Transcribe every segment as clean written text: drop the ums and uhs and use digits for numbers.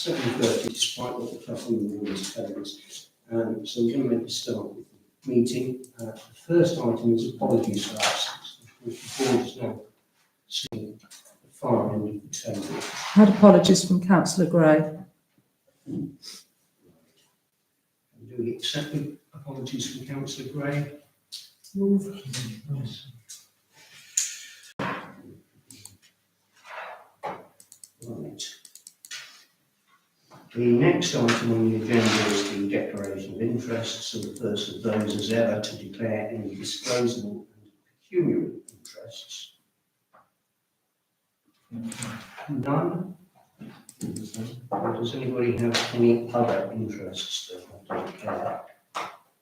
7:30, despite what the clock on the wall is telling us. So we're going to make a start with the meeting. The first item is apologies for absence. The board is now sitting at the far end of the table. Had apologies from Councillor Gray. Do we accept the apologies from Councillor Gray? Right. The next item on the agenda is the declaration of interest. So the first of those is ever to declare any disposable and pecuniary interests. None. Does anybody have any other interests that have to declare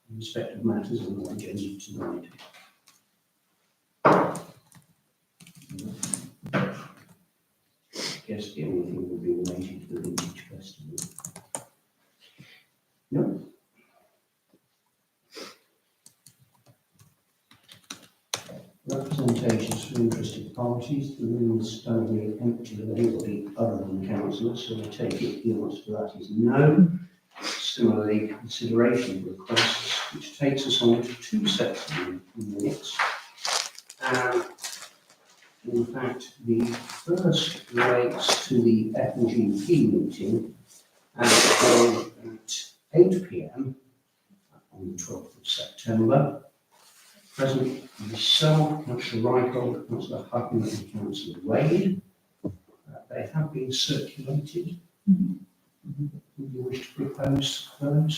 in respect of matters on the agenda tonight? I guess the only thing would be related to the Vintage Festival. No. Representations from interested parties. The room is totally empty of anybody other than councillors, so I take it the answer to that is no. Similarly, consideration of requests, which takes us on to two sets of minutes. In fact, the first relates to the F&GP meeting held at 8 p.m. on the 12th of September. Present myself, Councillor Reichhold, Councillor Hutton and Councillor Wade. They have been circulated. Do you wish to propose those?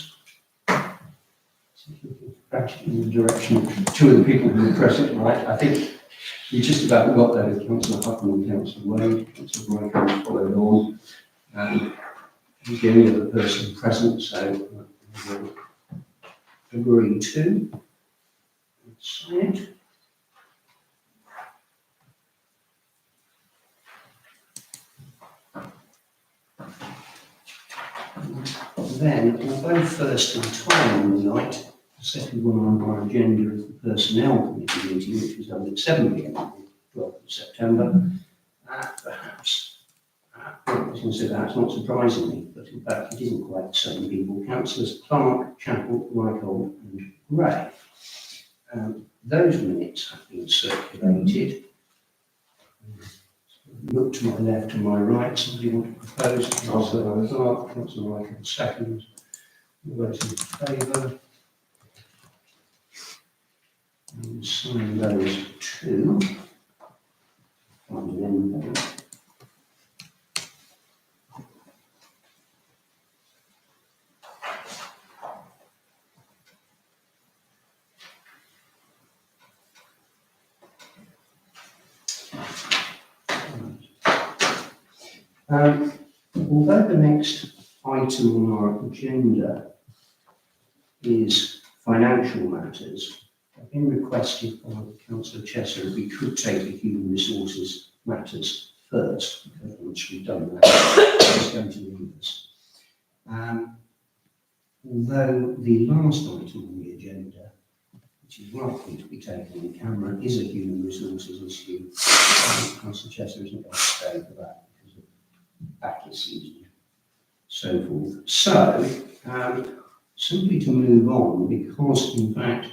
Practically in the direction of two of the people who are present, right? I think we just about got there with Councillor Hutton and Councillor Wade. Councillor Reichhold followed on. He's the only other person present, so we'll agree to. Sign it. Then, although first in time on the night, the second one on our agenda is the Personnel Committee meeting, which was held at 7 p.m. on the 12th of September. Perhaps, I was going to say perhaps not surprisingly, but in fact it isn't quite the same people. Councillors Clark, Chappell, Reichhold and Gray. Those minutes have been circulated. Look to my left and my right. Somebody want to propose? Councillor Clark, Councillor Reichhold, second. All those in favour? And sign those two. Find an envelope. Although the next item on our agenda is financial matters, I've been requested by Councillor Chesser if we could take the human resources matters first, because once we've done that, it's going to leave us. Although the last item on the agenda, which is likely to be taken in camera, is a human resources issue, Councillor Chesser isn't going to stay for that. Back issues and so forth. So, simply to move on, because in fact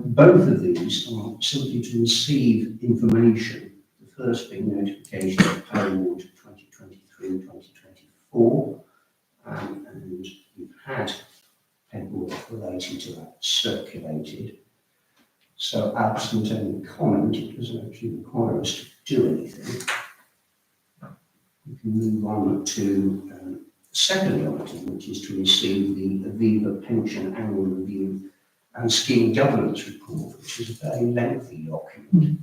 both of these are simply to receive information. The first being notification of pay award 2023-2024, and we've had paperwork relating to that circulated. So, absent any comment, it doesn't actually require us to do anything. We can move on to the second item, which is to receive the Aviva Pension Annual Review and Scheme Governance Report, which is a very lengthy document,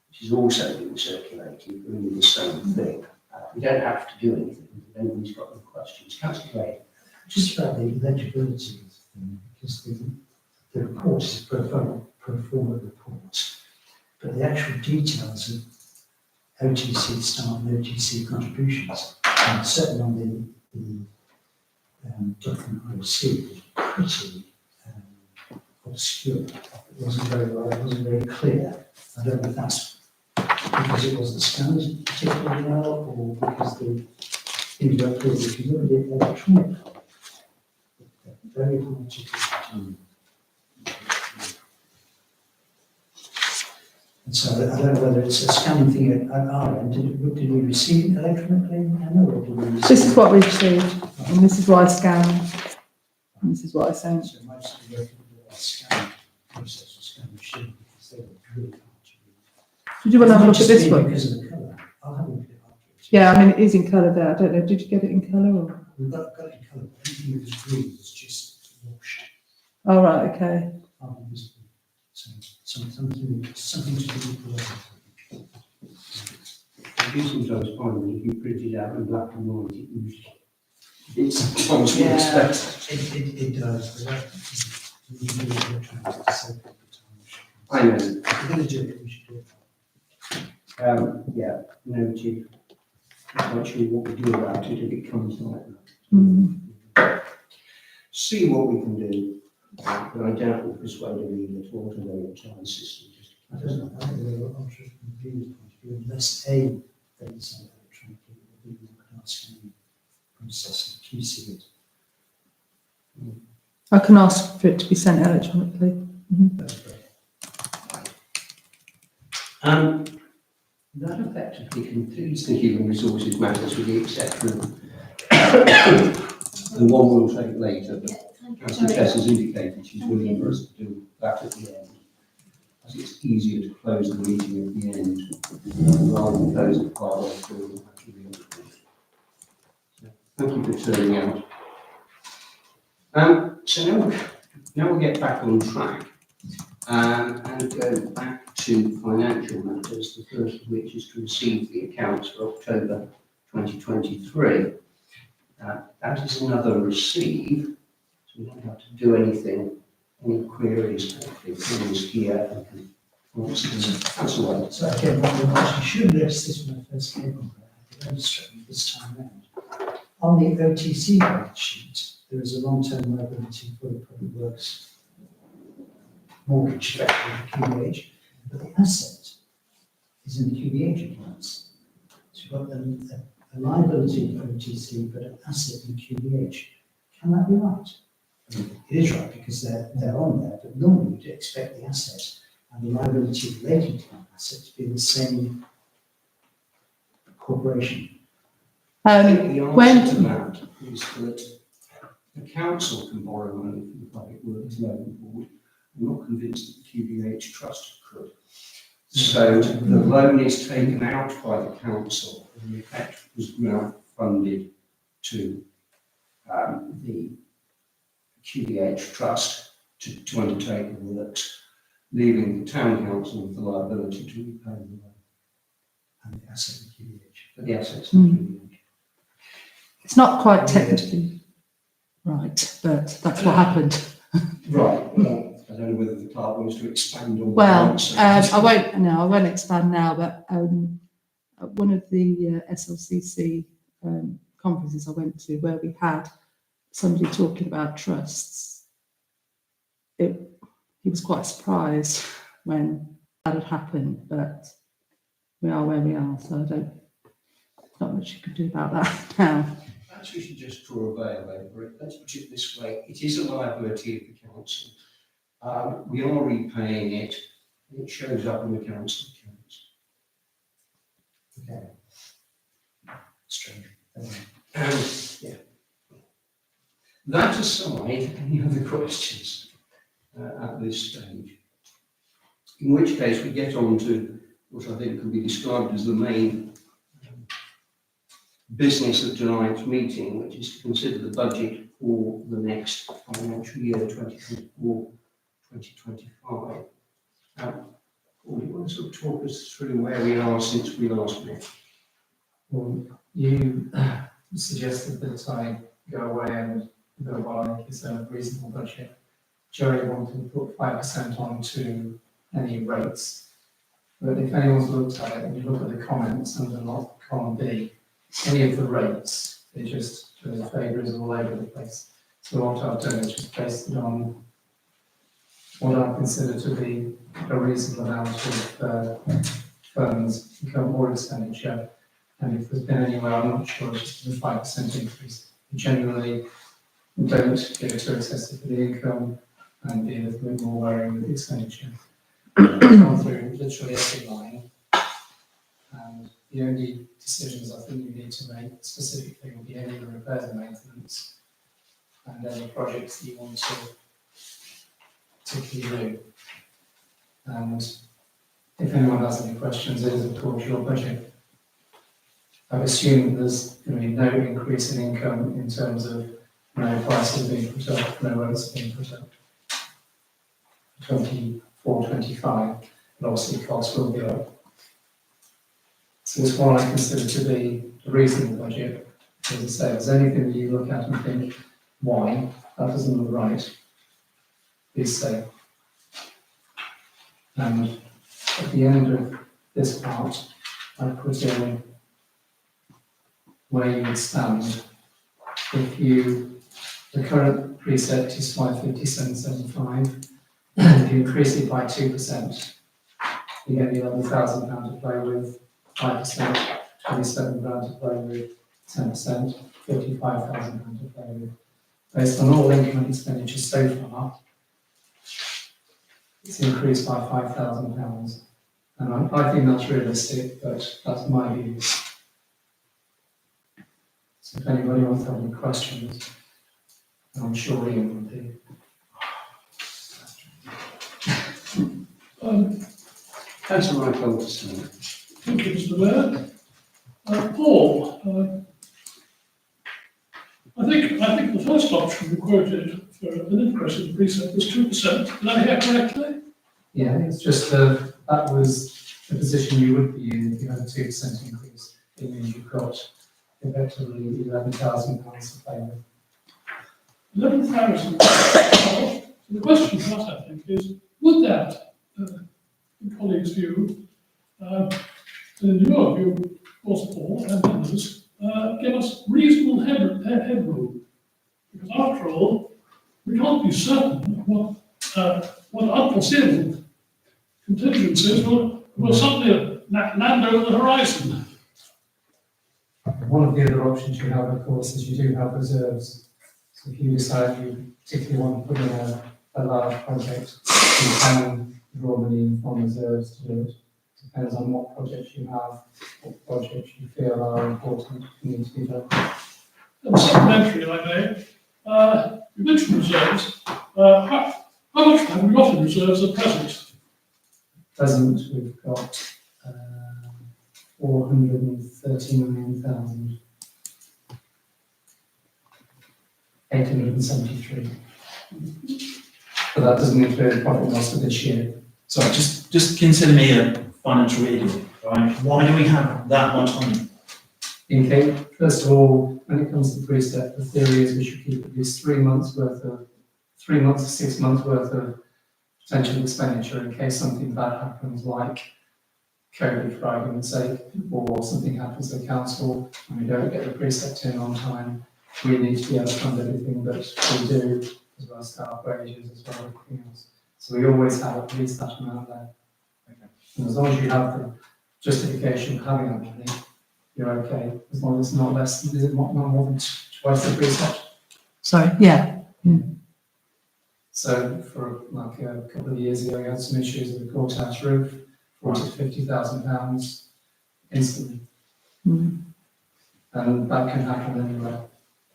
which is also being circulated, really the same thing. We don't have to do anything if anybody's got any questions. Councillor Wade. Just about the legibility, because the report is a pro forma report, but the actual details of OTC start and OTC contributions, and certainly on the document I received, pretty obscure. It wasn't very clear. I don't know if that's because it wasn't scanned particularly well, or because the things are clear, if you look at it electronically, they're very hard to do. And so I don't know whether it's a scanning thing at our end. Did we receive it electronically? I know, or did we receive This is what we received, and this is what I scanned, and this is what I sent. So most of the work with the scan process or scan machine, because they were really hard to read. Did you want to have a look at this Just one? because of the colour. I'll have a look at it afterwards. Yeah, I mean, it is in colour there. I don't know, did you get it in colour or? We've got it in colour, but anything that was green was just washed. Oh, right, okay. Hardly visible. So something to do with the weather. I do sometimes find that if you print it out in black and white, it usually it's sometimes more expensive. It does, but we do it electronically to save people time. I know. If we're going to do it, we should do it. Yeah, noted. I'm not sure what we do about it if it comes like that. Mm. See what we can do, but I doubt we'll persuade them either to alter their entire system. I don't know, I think there are options from the viewers' point of view, unless A, they decide electronically, or B, look at our scanning process and QC it. I can ask for it to be sent electronically. That's great. That effectively concludes the human resources matters with the exception and one we'll take later, but Councillor Tess has indicated she's willing for us to do that at the end, as it's easier to close the meeting at the end rather than close it partway through. Thank you for turning out. So now we'll get back on track and go back to financial matters, the first of which is to receive the accounts for October 2023. That is another receive, so we don't have to do anything, any queries, hopefully, things here and can answer them. That's all right. So again, what we actually should have noticed this when I first came on, but I had to demonstrate it this time round. On the OTC balance sheet, there is a long-term liability for the public works mortgage with QBH, but the asset is in the QBH accounts. So you've got a liability for OTC, but an asset in QBH. Can that be right? I mean, it is right because they're on there, but normally you'd expect the asset and the liability relating to that asset to be the same corporation. I think the When- answer to that is that the council can borrow money from the Public Works Loan Board. I'm not convinced that the QBH Trust could. So the loan is taken out by the council and in effect was now funded to the QBH Trust to undertake the works, leaving the town council with the liability to repay the loan. And the asset in QBH. But the assets in QBH. It's not quite technically right, but that's what happened. Right, well, I don't know whether the clerk wants to expand on. Well, that. I won't expand now, but at one of the SLCC conferences I went to where we had somebody talking about trusts, he was quite surprised when that had happened, but we are where we are, so not much you can do about that now. Perhaps we should just draw a veil over it. Let's put it this way, it is a liability of the council. We are repaying it, and it shows up in the council accounts. Okay. Strange. Yeah. That aside, any other questions at this stage? In which case we get on to what I think can be described as the main business of tonight's meeting, which is to consider the budget for the next financial year, 2024-2025. Paul, do you want to sort of talk us through where we are since we last met? Well, you suggested that I go away and do what I think is a reasonable budget. Jerry wanted to put 5% onto any rates. But if anyone's looked at it and you look at the comments under column B, any of the rates, they just the favours all over the place. So what I've done is just based it on what I consider to be a reasonable amount of funds, income or expenditure, And if there's been anywhere, I'm not sure, it's just a 5% increase. We generally don't go too excessive for the income and be a little bit more worrying with the expenditure. I've gone through literally every line. And the only decisions I think you need to make specifically will be any repairs and maintenance and any projects that you want to particularly do. And if anyone has any questions, it is of course your budget. I assume there's going to be no increase in income in terms of no prices being put up, no rates being put up. 24, 25, but obviously costs will be up. So it's what I consider to be a reasonable budget. As I say, if there's anything that you look at and think, why, that doesn't look right, please say. And at the end of this part, I put in where you would stand if the current precept is 557.75, if you increase it by 2%, you get the £11,000 to play with, 5%, 27 grand to play with, 10%, 55,000 to play with. Based on all income and expenditure so far, it's increased by £5,000. And I think that's realistic, but that's my view. So if anybody wants to have any questions, I'm sure Ian will do. Councillor Michael Alderson. Thank you, Mr. Mayor. Paul, I think the first option we quoted for an increase in the precept was 2%. Did I hear correctly? Yeah, it's just that was the position you would be in if you had a 2% increase. It means you've got effectively £11,000 to play with. 11,000. So the question for us, I think, is would that, in colleagues' view, and in your view, of course, Paul and others, give us reasonable headroom? Because after all, we can't be certain what unforeseeable contingencies will suddenly land over the horizon. One of the other options you have, of course, is you do have reserves. So if you decide you particularly want to put in a large project, you can draw money from reserves to do it. Depends on what projects you have, what projects you feel are important and need to be done. And supplementary, if I may, you mentioned reserves. How much have we got in reserves at present? Present, we've got 439,873. But that doesn't include profit and loss for this year. So just consider me a financial idiot, right? Why do we have that much money? Okay, first of all, when it comes to precept, the theory is we should keep at least 3 months worth of, 3 months to 6 months worth of potential expenditure in case something bad happens, like COVID, for argument's sake, or something happens to the council and we don't get the precept in on time. We need to be able to fund everything that we do, as well as staff wages, as well as everything else. So we always have at least that amount there. Okay. And as long as you have the justification of having that money, you're okay, as long as it's not less than, is it not more than twice the precept? Sorry, yeah. So for like a couple of years ago, we had some issues with the courthouse roof, 40 to 50,000 pounds instantly. Mm. And that can happen anywhere.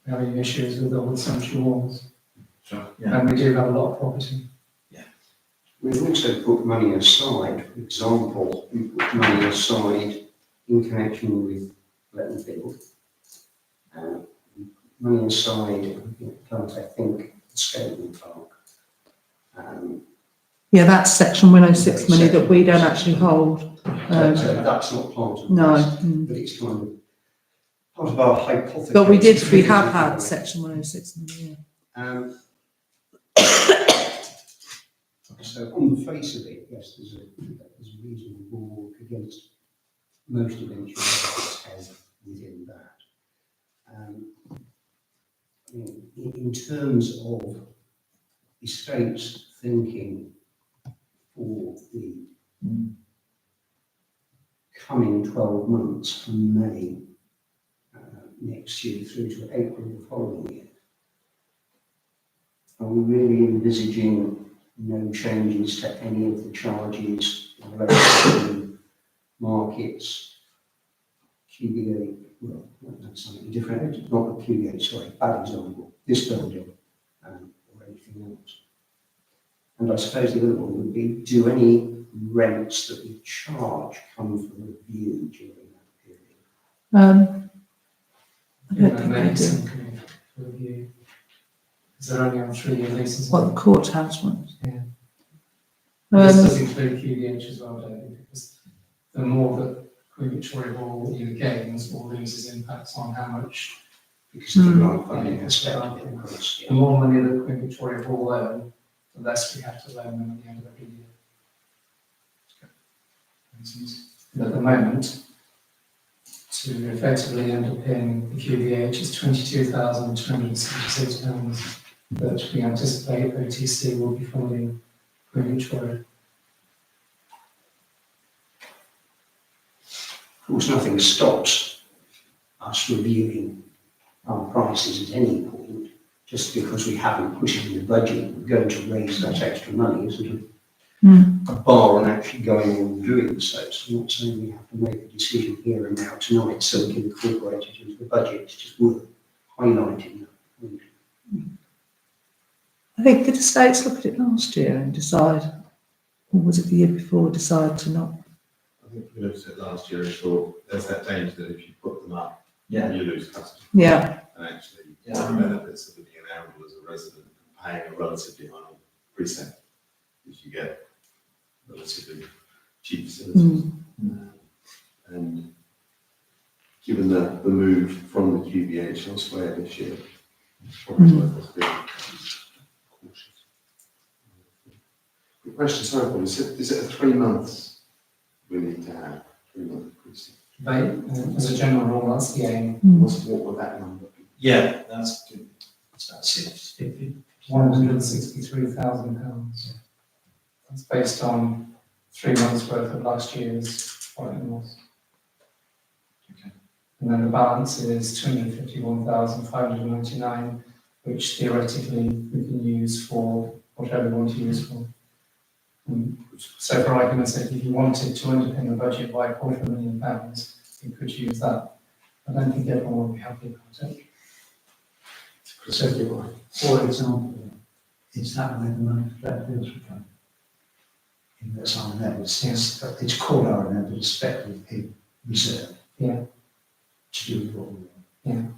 We're having issues with all the central walls. Sure. Yeah. And we do have a lot of property. We've also put money aside, for example, we put money aside in connection with let and build. Money aside, I think, the Skating Park. Yeah, that's section 106 money that we don't actually hold. So that's not part of No. this, but it's kind of part of our hypothesis. But we have had section 106 money, yeah. So on the face of it, yes, there's a reasonable bulwark against most eventualities held within that. In terms of estates thinking for the coming 12 months from May next year through to April the following year. Are we really envisaging no changes to any of the charges in relation to markets, QBA? Well, that's something different, not the QBA, sorry, bad example, this building or anything else. And I suppose the other one would be, do any rents that we charge come for review during that period? I don't think they do. Some review. Is there only on 3-year leases? What, the courthouse ones? Yeah. This Um, does include QVH as well, don't it? Because the more that Queen Victoria Hall either gains or loses impacts on how much, Because of the grant funding aspect of it, of course. the more money that Queen Victoria Hall earn, the less we have to loan them at the end of every year. And at the moment, to effectively underpin the QVH is £22,276 that we anticipate OTC will be funding Queen Victoria. Of course, nothing stops us reviewing our prices at any point, just because we haven't put it in the budget, we're going to raise that extra money, isn't a bar on actually going and doing so. So I'm not saying we have to make a decision here and now tonight so we can incorporate it into the budget. It's just worth highlighting that point. I think did the states look at it last year and decide, or was it the year before, decide to not? I think we looked at it last year and thought there's that danger that if you put them up, Yeah. you lose customers. Yeah. And actually, Yeah. one of the benefits of living in Arundel as a resident and paying a relatively high preset is you get relatively cheap facilities. And given the move from the QBH elsewhere this year, it's probably worth us being cautious. Quick question, sorry, Paul, is it a 3 months we need to have? 3-month preset? As a general rule, that's the aim. What would that number be? Yeah, that's good. It's about 650. £163,000. That's based on 3 months' worth of last year's foreign loss. Okay. And then the balance is 251,599, which theoretically we can use for whatever we want to use for. So for argument's sake, if you wanted to underpin the budget by £250,000, you could use that. I don't think everyone would be happy about it. So, for example, is that where the money for that bills would come? In that's on that, it's called R&M, but it's effectively reserve. Yeah. To do with what we want.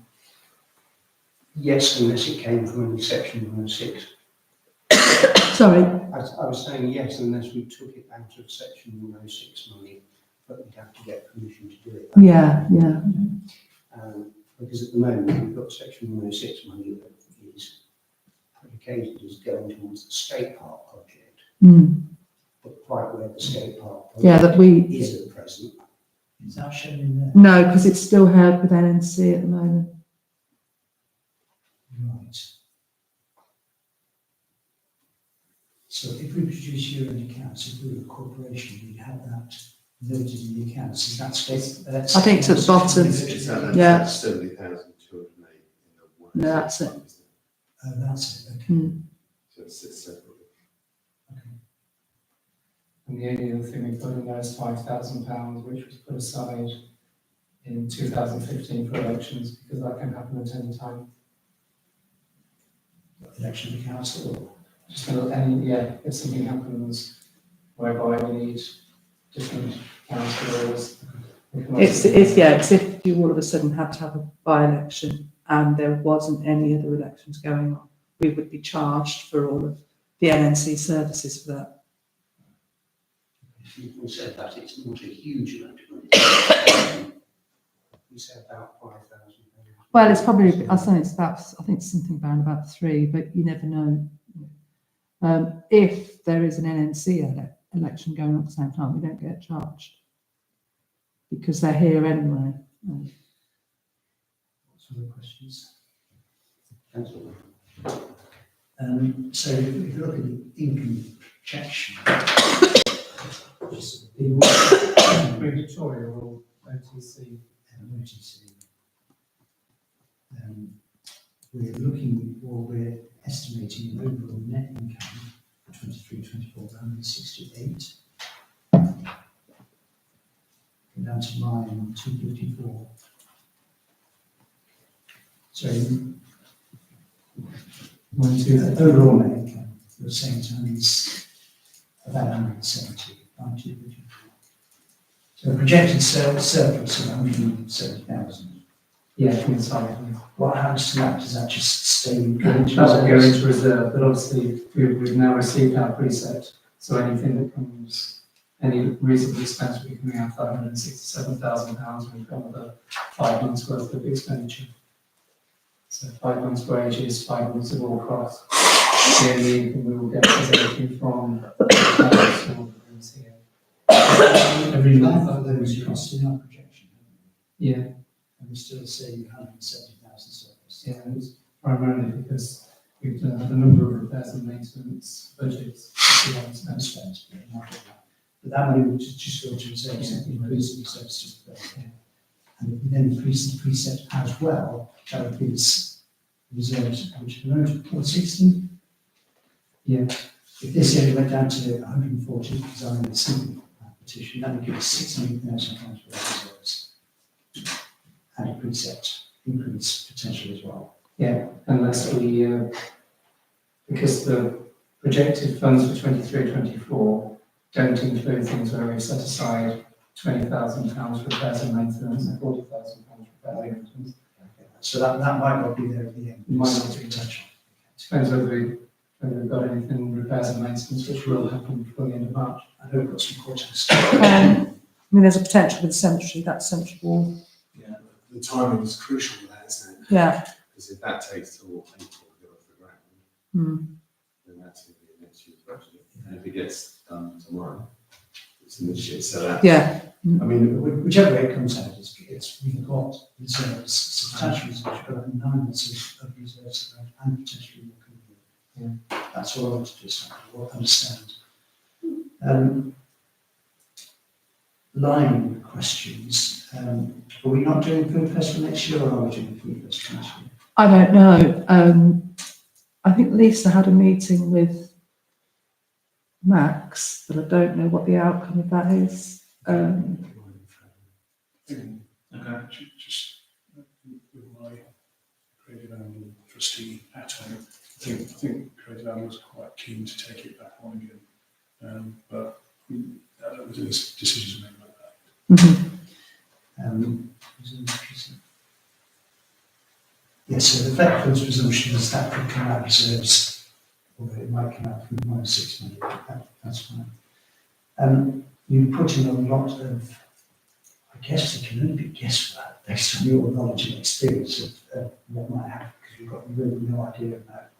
Yes, unless it came from section 106. Sorry. I was saying yes, unless we took it out of section 106 money, but we'd have to get permission to do it. Yeah. Because at the moment, we've got section 106 money that is predicated as going towards the skate park project, but quite where the skate park Yeah, project that we, is at present. Is that shown in there? no, because it's still held with NNC at the moment. Right. So if we produce year end accounts, if we were a corporation, we'd have that noted in the accounts. Is that space? I think it's at the bottom. It's that, Yeah. that's 70,208 in the one. No, that's it. Oh, that's it, okay. So it sits separately. And the only other thing we put in there is £5,000, which was put aside in 2015 for elections, because that can happen at any time. Election of the council, Just if something happens whereby we need different councillors. It's if you all of a sudden had to have a by-election and there wasn't any other elections going on, we would be charged for all of the NNC services for that. If you said that, it's not a huge amount of money. We said about £5,000. Well, it's probably, I think it's something around about 3, but you never know. If there is an NNC election going on at the same time, we don't get charged because they're here anyway. what's other questions? That's all. So if you look at the income projection, just the Pre-Victoria or OTC? OTC. We're looking, or we're estimating an overall net income for 23-24 of 168. Go down to line 254. So overall net income, you're saying it's about 170, 254. So a projected surplus of 170,000. Yeah, inside. What happens to that? Does that just stay in That will go into reserve, but obviously we've now received our precept, so anything that comes, any reasonable expense will be coming out of £567,000, we've got another 5 months worth of expenditure. So 5 months wages, 5 months of all costs. The only income we will get is anything from the council or the MCA. Every month of those costs in our projection, Yeah, and we still say 170,000 surplus. yeah, it's primarily because we've done a number of repairs and maintenance budgets. that we haven't spent. Spent, but that money will just go to reserves, increase the reserves just there. And if we then increase the precept as well, that would give us reserves, which are around 460. Yeah, If this only went down to 140, because I'm in the single petition, that would give us £600,000 for reserves. And a precept increase potential as well. yeah, unless we, because the projected funds for 23-24 don't include things where we've set aside £20,000 for repairs and maintenance and £40,000 for repairs and maintenance. So that might not be there at the end. It might not be touched. Depends whether we've got anything repairs and maintenance, which will happen before the end of March. I know we've got some quarters. I mean, there's a potential with the cemetery, that cemetery wall. Yeah, the timing is crucial with that, isn't it? Yeah. Because if that takes till April to get off the ground, Mm. then that's going to be next year's budget. And if it gets done tomorrow, it's in this year. So that, Yeah. I mean, whichever way it comes out, we've got reserves, substantial reserves, we've got 9 months of reserves and potentially more coming in. Yeah. That's all I want to just understand. Line questions. Are we not doing food festival next year, or are we doing food festival next year? I don't know. I think Lisa had a meeting with Max, but I don't know what the outcome of that is. Okay. Just with my creative animal trustee hat on, I think creative animal is quite keen to take it back on again. But I don't think there's decisions made like that. Yes, so the fact funds presumption is that could come out of reserves, or it might come out from -600. That's fine. You put in a lot of, I guess it can only be guesswork based on your knowledge and experience of what might happen, because we've got really no idea about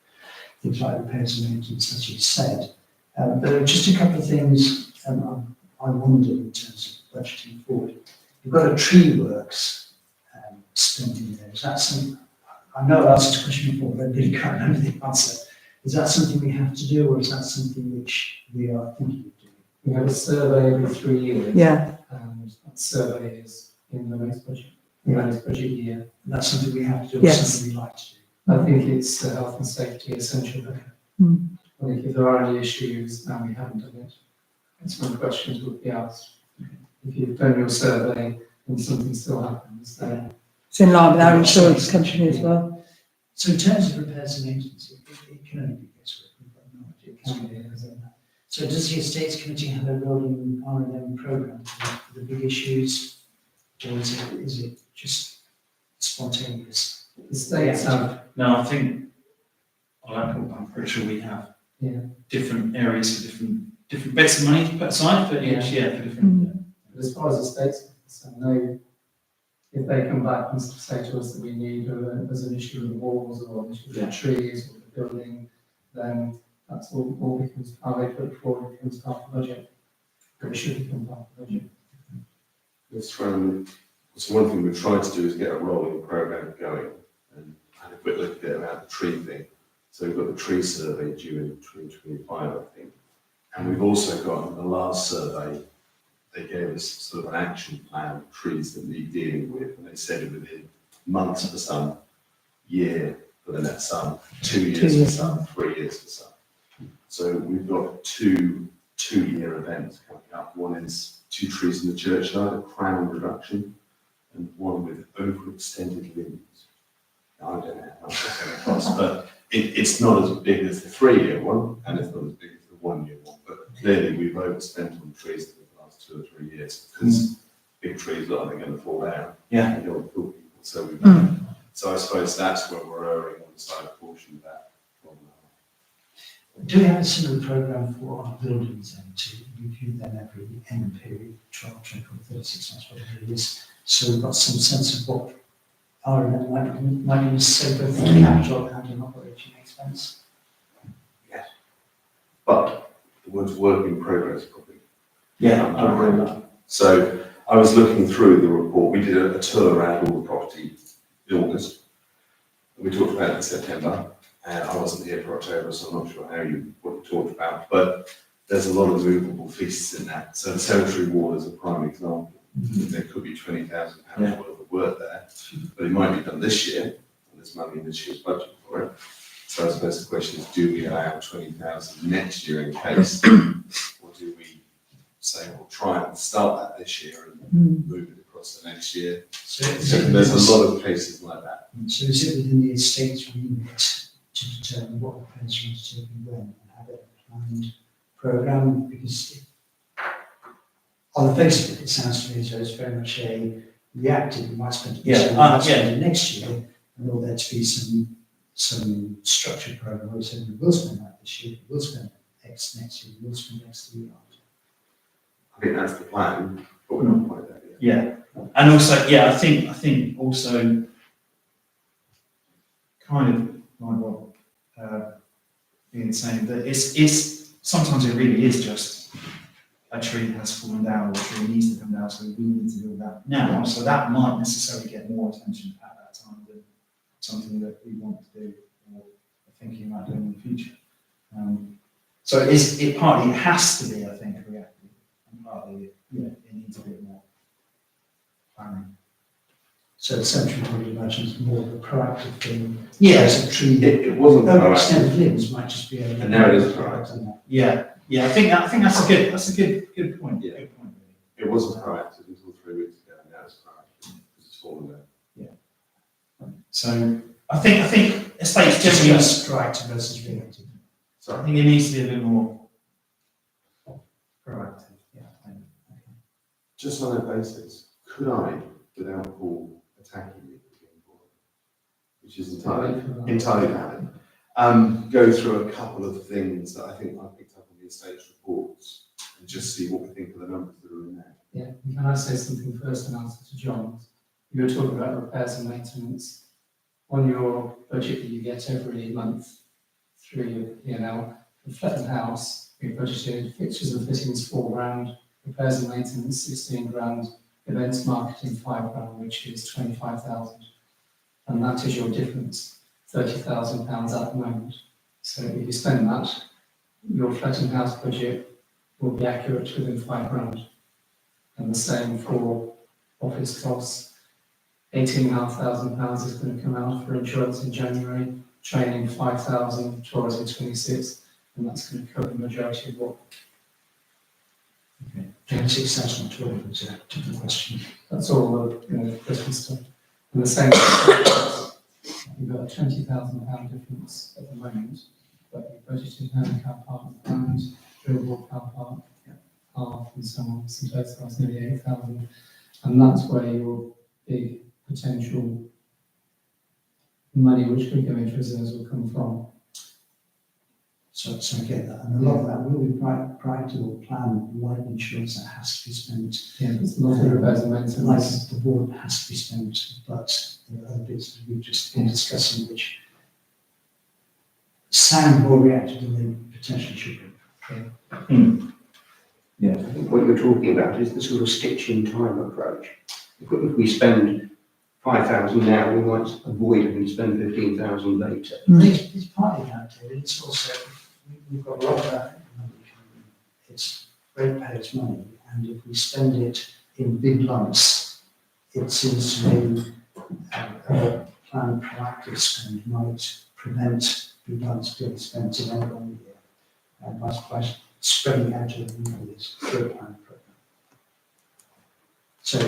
things like repairs and maintenance, as you said. There are just a couple of things I wonder in terms of budgeting forward. You've got a tree works spending there. Is that something? I know I asked this question before, but I really can't remember the answer. Is that something we have to do, or is that something which we are thinking of doing? We have a survey every 3 years. Yeah. And that survey is in the next budget, the next budget year. And that's something we have to do, or Yes. something we like to do. I think it's health and safety essential. Mm. I think if there are any issues and we haven't done it, it's when questions would be asked. If you've done your survey and something still happens, then It's in line with our insurance company as well. So in terms of repairs and maintenance, it can only be guesswork. We've got no idea. it can be. So does the Estates Committee have a rolling R&M programme for the big issues, or is it just spontaneous? The states have, No, I think, I'm pretty sure we have yeah, different areas for different bits of money to put aside for each, for different. but as far as the states are concerned, no, if they come back and say to us that we need, there's an issue with the walls or an issue with the trees or the building, then that's all becomes part of it before it becomes part of the budget. Or it should become part of the budget. let's try and, so one thing we've tried to do is get a rolling programme going, and had a quick look at it about the tree thing. So we've got the tree survey due in 2025, I think. And we've also got in the last survey, they gave us sort of an action plan of trees that need dealing with, and they said within months for some, year for the next some, 2 years 2 for years. some, 3 years for some. So we've got two-year events coming up. One is 2 trees in the churchyard, a crown reduction, and one with overextended limbs. Now, I don't know how much that's going to cost, but it's not as big as the 3-year one, and it's not as big as the 1-year one. But clearly, we've overspent on trees for the last 2 or 3 years because big trees look like they're going to fall down. Yeah. And they'll kill people. So we've Mm. so I suppose that's where we're erring on the side of caution of that. Do we have a similar programme for our buildings and to review them every end period, 12, 24, 36 months, whatever it is? So we've got some sense of what our might be say both in capital and in operating expense. But the word's work in progress probably. Yeah, I agree with that. So I was looking through the report. We did a tour around all the property in August. We talked about it in September, and I wasn't here for October, so I'm not sure what you talked about. But there's a lot of movable feasts in that. So the cemetery wall is a prime example. There could be £20,000 Yeah. worth of work there, but it might be done this year, and there's money in this year's budget for it. So I suppose the question is, do we allow 20,000 next year in case, or do we say we'll try and start that this year and move it across the next year? So So there's a lot of cases like that. So is it within the estate's remit to determine what repairs are undertaken when and have a planned programme? Because on the face of it, it sounds to me as though it's very much a reactive, we might spend it this year, we might spend it next year, and all there to be some structured programme where we say we will spend that this year, we will spend X next year, we will spend X the year after. I think that's the plan, but we're not quite there yet. Yeah, and also, yeah, I think also kind of like what Ian saying, that it's sometimes it really is just a tree has fallen down or a tree needs to come down, so we need to do that now. So that might necessarily get more attention at that time than something that we want to do or are thinking about doing in the future. So it partly has to be, I think, reactive, and partly it needs a bit more planning. So the cemetery probably imagines more of a proactive thing. Yeah. Whereas a tree, It wasn't proactive. extended limbs might just be a. And now it is proactive. Yeah, I think that's a good point. Yeah. Good point, really. It wasn't proactive until 3 weeks ago, and now it's proactive because it's fallen down. So I think estates Just generally, as proactive versus reactive. I think it needs to be a bit more proactive. Yeah, I think. Okay. Just on that basis, could I, without Paul attacking me, which is entirely valid, go through a couple of things that I think I picked up on the estate's reports and just see what we think of the numbers that are in there? Yeah, can I say something first in answer to John? You were talking about repairs and maintenance. On your budget that you get every month through your P&L, for Fletton House, we budgeted fixtures and fittings £4,000, repairs and maintenance £16,000, events marketing £5,000, which is 25,000. And that is your difference, £30,000 at the moment. So if you spend that, your Fletton House budget will be accurate within £5,000. And the same for office costs. £18,500 is going to come out for insurance in January, training 5,000, tourism 26, and that's going to cover the majority of what. Okay. 26,012 is a different question. That's all the Christmas stuff. And the same, you've got a £20,000 difference at the moment, but you budgeted handicap park and drillable car park, half and so on, so total that's nearly 8,000. And that's where your big potential money which could go into reserves will come from. So I get that. And a lot of that will be proactive or planned, like insurance that has to be spent. Yeah, it's not the repairs and Like maintenance. the board has to be spent, but there are other bits that we've just been discussing which sound more reactive than they potentially should be. I think what you're talking about is the sort of stitch-in-time approach. If we spend 5,000 now, we might avoid having to spend 15,000 later. It's partly that, David. It's also, we've got a lot of that. It's ratepayers' money, and if we spend it in big lumps, it seems to me a planned proactive spend might prevent big lumps being spent in any one year, and by spreading out over the years through a planned programme. So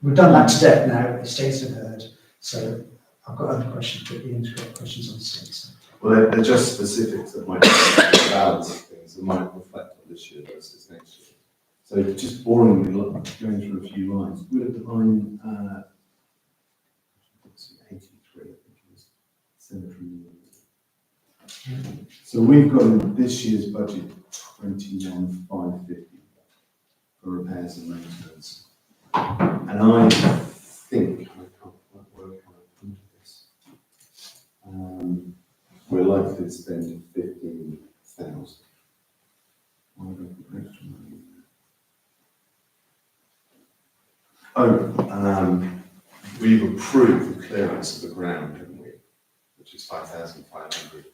we've done that to death now, the states have heard, so I've got other questions, but Ian's got questions on states. Well, they're just specifics that might balance things, that might reflect on this year versus next year. So just boringly going through a few lines, we look at line 83, I think it was, cemetery. So we've got in this year's budget 21,550 for repairs and maintenance. And I think, I can't quite work how I come to this. We're likely to spend 15,000. Why don't we put extra money in there? We've approved the clearance of the ground, haven't we? Which is 5,500.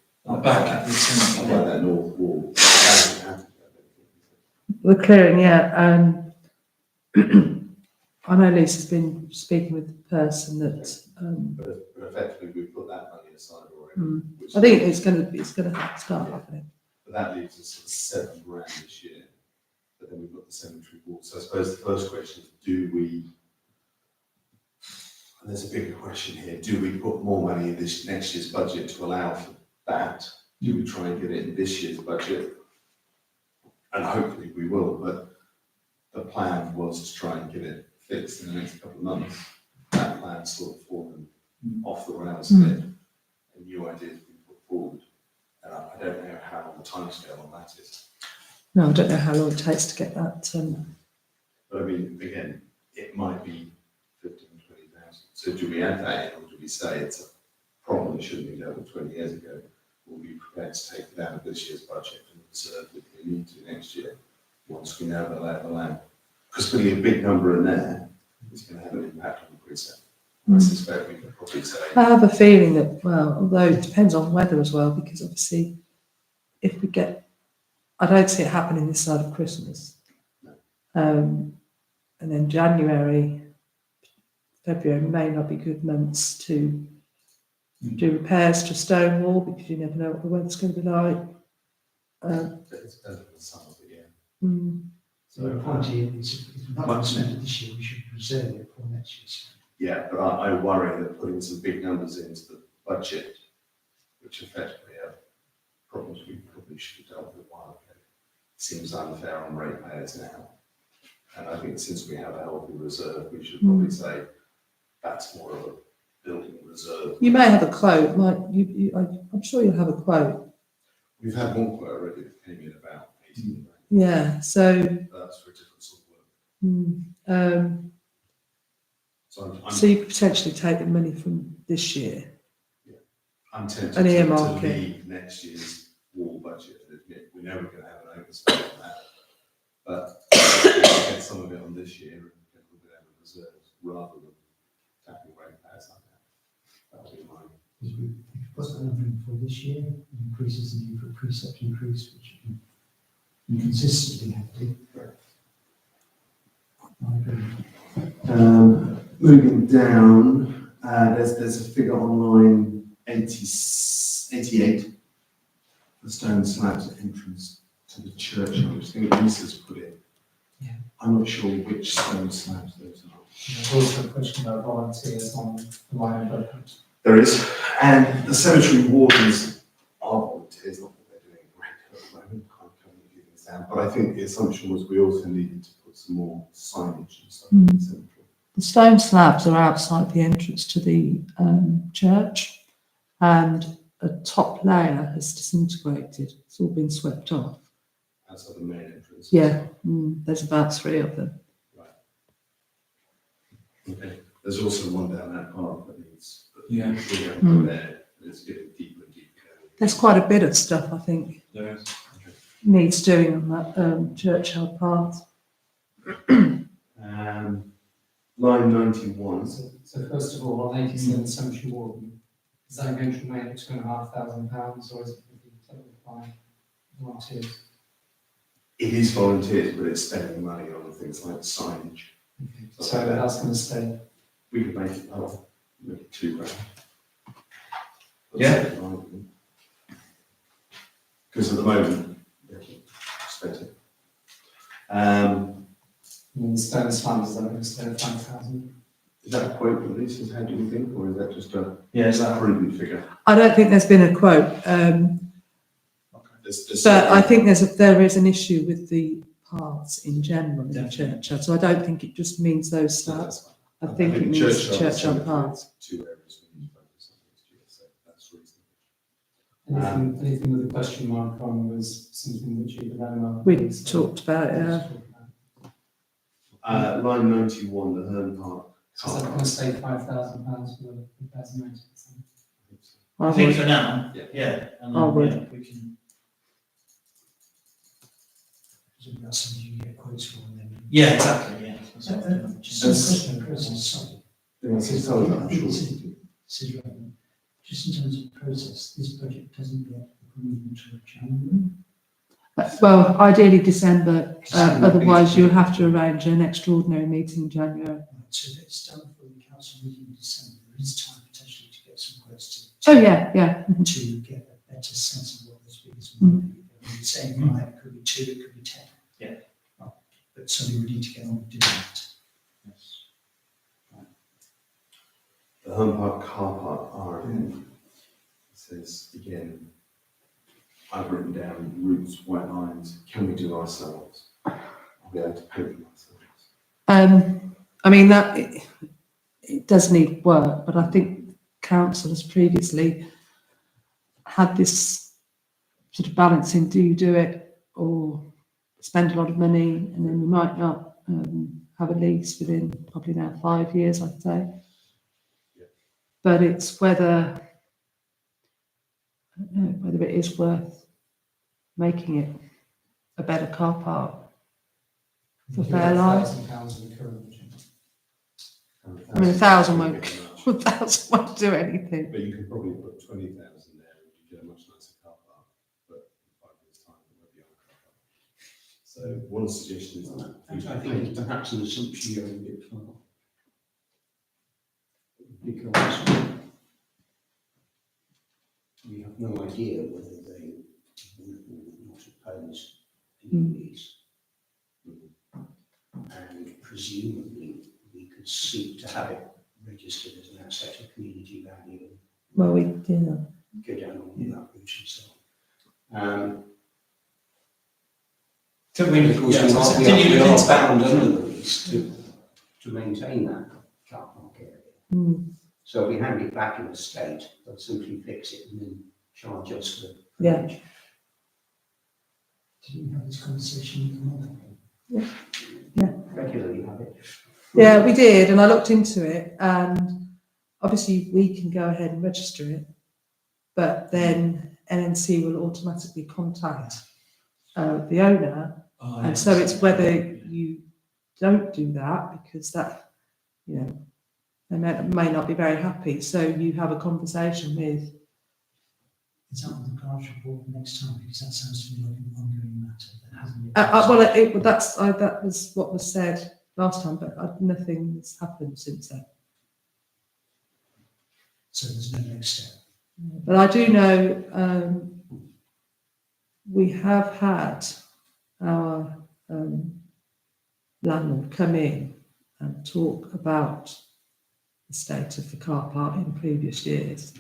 Back at the cemetery. By that north wall. The clearing, yeah. I know Lisa's been speaking with the person that, But effectively, we put that money aside already. which- I think it's going to have to start happening. But that leaves us at £7,000 this year. But then we've got the cemetery wall. So I suppose the first question is, and there's a bigger question here, do we put more money in this next year's budget to allow for that? Do we try and get it in this year's budget? And hopefully we will, but the plan was to try and get it fixed in the next couple of months. That plan's sort of fallen off the rails a bit. A new idea has been put forward. And I don't know how long the timescale on that is. No, I don't know how long it takes to get that. But I mean, again, it might be 15, 20,000. So do we add that in, or do we say it's a problem that shouldn't be dealt with 20 years ago? We'll be prepared to take it out of this year's budget and reserve it if we need to next year, once we know the lay of the land. Because putting a big number in there is going to have an impact on the precept. I suspect we could probably say. I have a feeling that, well, although it depends on weather as well, because obviously if we get, I don't see it happening this side of Christmas. And then January, February may not be good months to do repairs to a stone wall, because you never know what the weather's going to be like. It's better than the summer, but yeah. So the point is, if we're not going to spend it this year, we should reserve it for next year's. Yeah, but I worry that putting some big numbers into the budget, which effectively are problems we probably should have dealt with a while ago, seems unfair on ratepayers now. And I think since we have a healthy reserve, we should probably say that's more of a building reserve. You may have a quote, I'm sure you'll have a quote. We've had one quote already that came in about 18 grand. Yeah, so, That's for a different sort of work. So so you could potentially take the money from this year. I'm tempted An to earmark, leave next year's wall budget and admit we know we're going to have an overspend on that. But get some of it on this year and get a little bit out of reserves rather than tapping ratepayers like that. That would be mine. If we put that number in for this year, it increases the need for a precept increase, which you can consistently have to. I agree. Moving down, there's a figure on line 88, the stone slabs at entrance to the church. I was thinking Lisa's put it. Yeah. I'm not sure which stone slabs those are. There's also a question about volunteers on the line of budget. There is, and the cemetery wardens are volunteers, not that they're doing great at the moment, can't come and do things down. But I think the assumption was we also needed to put some more signage and stuff in the cemetery. The stone slabs are outside the entrance to the church, and a top layer has disintegrated. It's all been swept off. Outside the main entrance. Yeah, there's about 3 of them. Okay. There's also one down that path that needs. Yeah. We have to go there, and it's getting deeper and deeper. There's quite a bit of stuff, I think, There is. needs doing on that churchyard path. Line 91. So first of all, on 87 Cemetery Warden, is that going to remain at £2,500, or is it going to be totally fine? Volunteers? It is volunteers, but it's spending money on things like signage. So that's going to stay. We could make it, make it £2 grand. Yeah. Because at the moment, they can spend it. And the Stones Fund is going to stay at 5,000. Is that a quote for this, is how do you think, or is that just a Yeah, is that prudent figure? I don't think there's been a quote, There's but I think there is an issue with the paths in general in the Definitely. churchyard. So I don't think it just means those stats. I think it means churchyard paths. Two areas we need to focus on next year, so that's reasonable. Anything with a question mark on was something which you would We talked about it. Line 91, the Herne Park. So is that going to stay £5,000 for the repairs and maintenance? I think for now, Yeah. yeah. And I would. yeah, we can. Presumably that's something you get quotes for and then. Yeah, exactly, yeah. Just a question of process, sorry. This I'm sure. This is relevant. Just in terms of process, this budget doesn't get approved until January. Well, ideally December, December. otherwise you'll have to arrange an extraordinary meeting in January. Right, so if it's done for the council meeting in December, there is time potentially to get some quotes Oh, yeah, yeah. Mhm. to get a better sense of what those figures might be. You're saying 5, it could be 2, it could be 10. Yeah. Right, but somebody would need to get on with doing that. The Herne Park car park RMN says, again, I've written down routes, white lines, can we do ourselves? Are we able to pay them ourselves? I mean, it does need work, but I think council has previously had this sort of balancing, do you do it or spend a lot of money and then you might not have a lease within probably now 5 years, I'd say. Yeah. But it's whether, I don't know, whether it is worth making it a better car park for Fairlife. £1,000 in the current budget. I mean, 1,000 won't, 1,000 won't do anything. But you could probably put 20,000 there and you get a much nicer car park, but in 5 years' time, it won't be on a car park. So one suggestion is that. I think it's perhaps an assumption going a bit far. Because we have no idea whether they would or would not oppose these. And presumably, we could seek to have it registered as an asset of community value Well, we do. and go down on that route and so on. I mean, of course, Yeah, so we continue are with it. bound under the lease to maintain that car park area. Mm. So if we hand it back in a state, they'll simply fix it and then charge us for the Yeah. privilege. Did you have this conversation with them? Regularly have it. Yeah, we did, and I looked into it, and obviously we can go ahead and register it, but then NNC will automatically contact the owner, and so it's whether you don't do that because that, you know, they may not be very happy. So you have a conversation with. Is that on the garage report next time? Because that sounds to me like an ongoing matter that hasn't yet. Well, that was what was said last time, but nothing's happened since then. So there's no next step. But I do know we have had our landlord come in and talk about the state of the car park in previous years.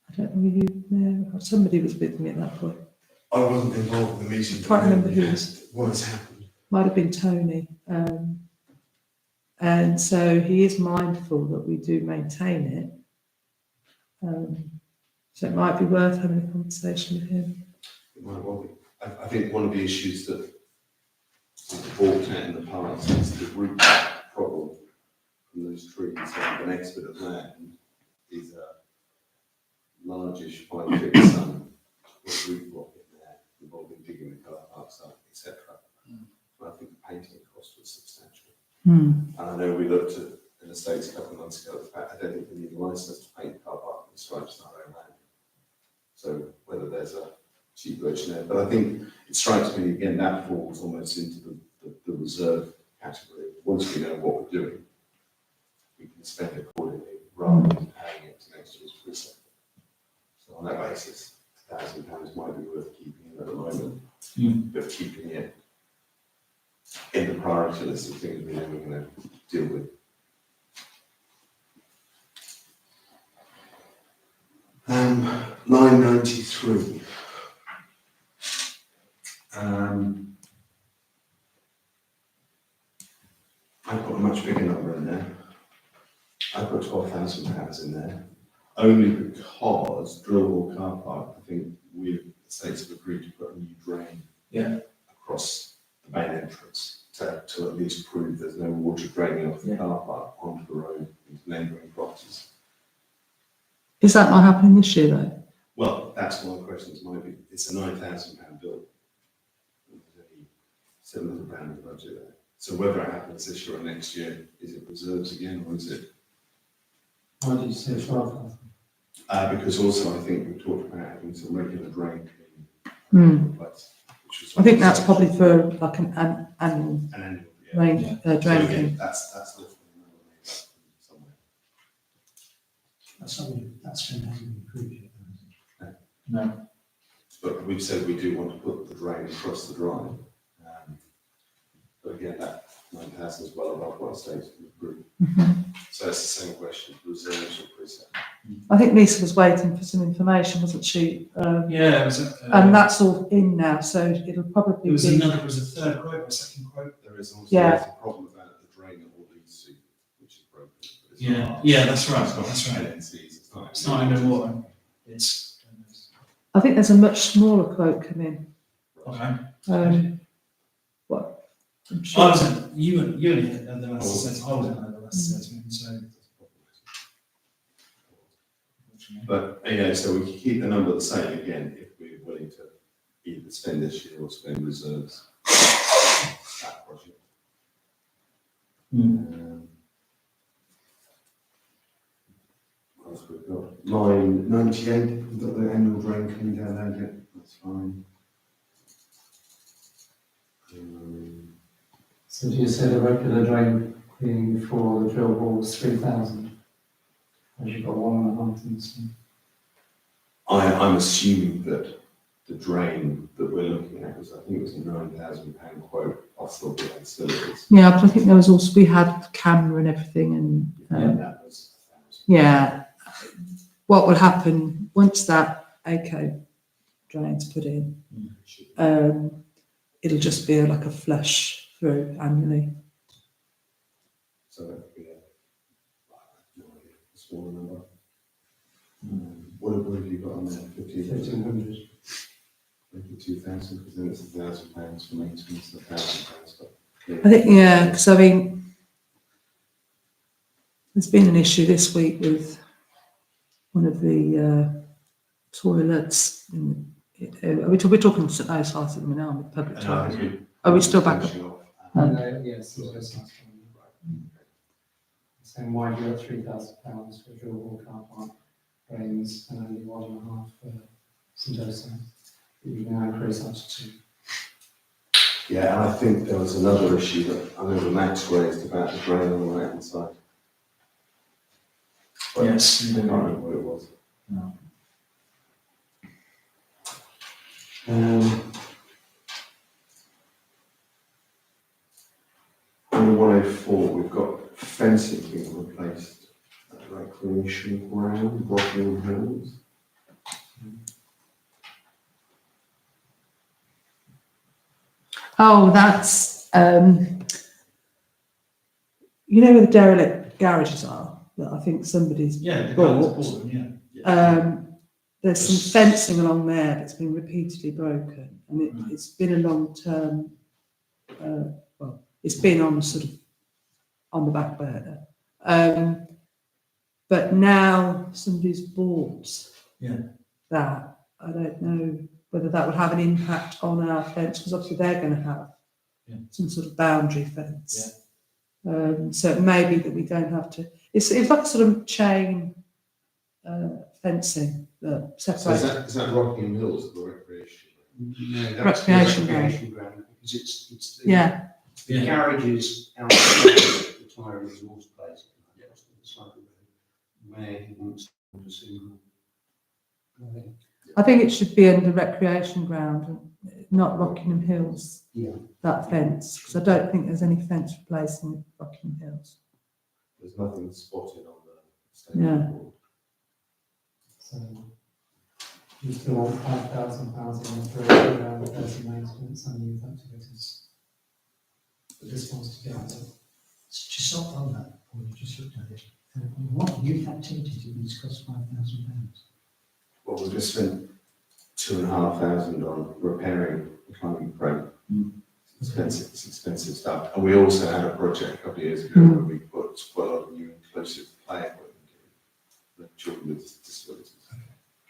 I don't know if you know, somebody was with me at that point. I wasn't involved in the meeting. Can't remember who was. What has happened? Might have been Tony. And so he is mindful that we do maintain it. So it might be worth having a conversation with him. It might well be. I think one of the issues that we've walked at in the past is the root problem from those trees. So the next bit of land is a largish 5-foot sum, with root block in there, involving digging the car park site, etc. I think the painting cost was substantial. And I know we looked at in the States a couple of months ago, the fact I don't think we need a license to paint the car park in stripes on our own land. So whether there's a cheap version there, but I think it's it strikes me again, that falls almost into the reserve category. Once we know what we're doing, we can spend accordingly rather than paying it to next year's precinct. So on that basis, £1,000 might be worth keeping at the moment, but keeping it in the priority list of things we know we're going to deal with. Line 93. I've got a much bigger number in there. I've got £12,000 in there, only because Drillhall car park, I think we, the states have agreed to put a new drain across the main entrance to at least prove there's no water draining off the car park onto the road into neighbouring properties. Is that not happening this year though? Well, that's one of the questions might be. It's a £9,000 bill. There's only £700 in the budget there. So whether it happens this year or next year, is it reserves again, or is it? Why did you say 12,000? Because also I think we talked about having some regular drain cleaning. Which was I think that's probably for like an annual an annual, drain So cleaning. again, that's literally another way back somewhere. That's been improved yet, though, isn't it? No. But we've said we do want to put the drain across the drive. But again, that 9,000 is well above what states can approve. So it's the same question, reserves or preset. I think Lisa was waiting for some information, wasn't she? Yeah, it was And that's all in now, so it'll probably it was be. another, it was a third quote or a second quote. There is also Yeah. there's a problem about the drain that all leads to, which is broken. But it's not- Yeah, that's right, It's not that's right. LNCs, It's not underwater. It's I think there's a much smaller quote coming. okay. What? I'm I sure. wasn't. You and the last assessment. I wasn't at the last assessment, so. But, so we can keep the number the same again, if we're willing to either spend this year or spend reserves. That project. What else we've got? Line 98, we've got the annual drain coming down there again, that's fine. So do you say the regular drain cleaning before the drill hall was 3,000? As you've got 1.5 in this one. I'm assuming that the drain that we're looking at was, I think it was a £9,000 quote off the facilities. Yeah, but I think there was also, we had camera and everything and, And that was 1,000. yeah. What will happen once that ACO drain's put in, it'll just be like a flush through annually. So that could be a smaller number. What have you got on there? 1,500? 2,000, because then it's £1,000 for maintenance, £1,000. I think, yeah, because I mean, there's been an issue this week with one of the toilets. We're talking St O's House at the minute, with public toilets. Are we still back up? Yes, it was last one. Saying why do you have £3,000 for drill hall car park drains and only 1.5 for St O's? You can now increase that to 2. Yeah, and I think there was another issue that I remember Max raised about the drain on the right hand side. But Yes. I can't remember what it was. No. 104, we've got fencing being replaced at the recreation ground, Rockingham Hills. Oh, that's, you know where the derelict garages are, that I think somebody's Yeah, the guy bought? that's bought them, yeah. There's some fencing along there that's been repeatedly broken, and it's been a long-term, well, it's been on sort of on the back burner. But now somebody's bought that. I don't know whether that would have an impact on our fence, because obviously they're going to have some sort of boundary fence. So it may be that we don't have to. It's like sort of chain fencing that So separates. is that Rockingham Hills, the recreation? No, that's the Recreation ground. recreation ground, because it's the, Yeah, the garages outside the tyre and exhaust place, across the side of the road, where he wants to put a single. I think it should be under recreation ground, and not Rockingham Hills, Yeah. that fence, because I don't think there's any fence replacing Rockingham Hills. There's nothing spotted on the state Yeah. report. So you still want £5,000 in for earth maintenance and youth activities. But this one's to get into. So just on that, or you just looked at it, what youth activities have these cost £5,000? Well, we've just spent 2,500 on repairing the climbing frame. It's expensive stuff. And we also had a project a couple of years ago where we put quite a lot of new inclusive play equipment in for children with disabilities.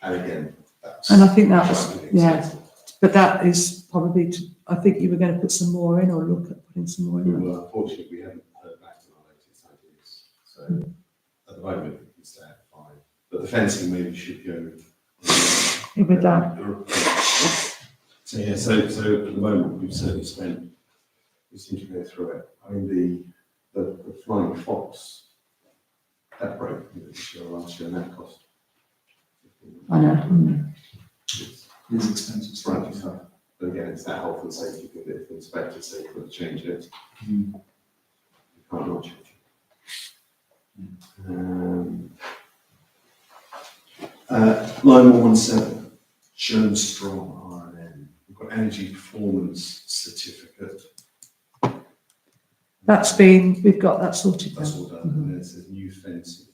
And again, that's. And I think that was, quite yeah, expensive. but that is probably, I think you were going to put some more in, or look at putting some more in. Well, unfortunately, we haven't heard back from our latest ideas. So at the moment, we can stay at 5. But the fencing maybe should go. With that. So yeah, so at the moment, we've certainly spent, we seem to go through it. I mean, the flying fox, that broke this year or last year, and that cost. I know. It's expensive. It's frightening stuff. But again, it's that health and safety thing that if the inspector says you've got to change it, you can't not change it. Line 117, Jones Strong RNN. We've got energy performance certificate. We've got that sorted That's now. all done. And then it says new fencing.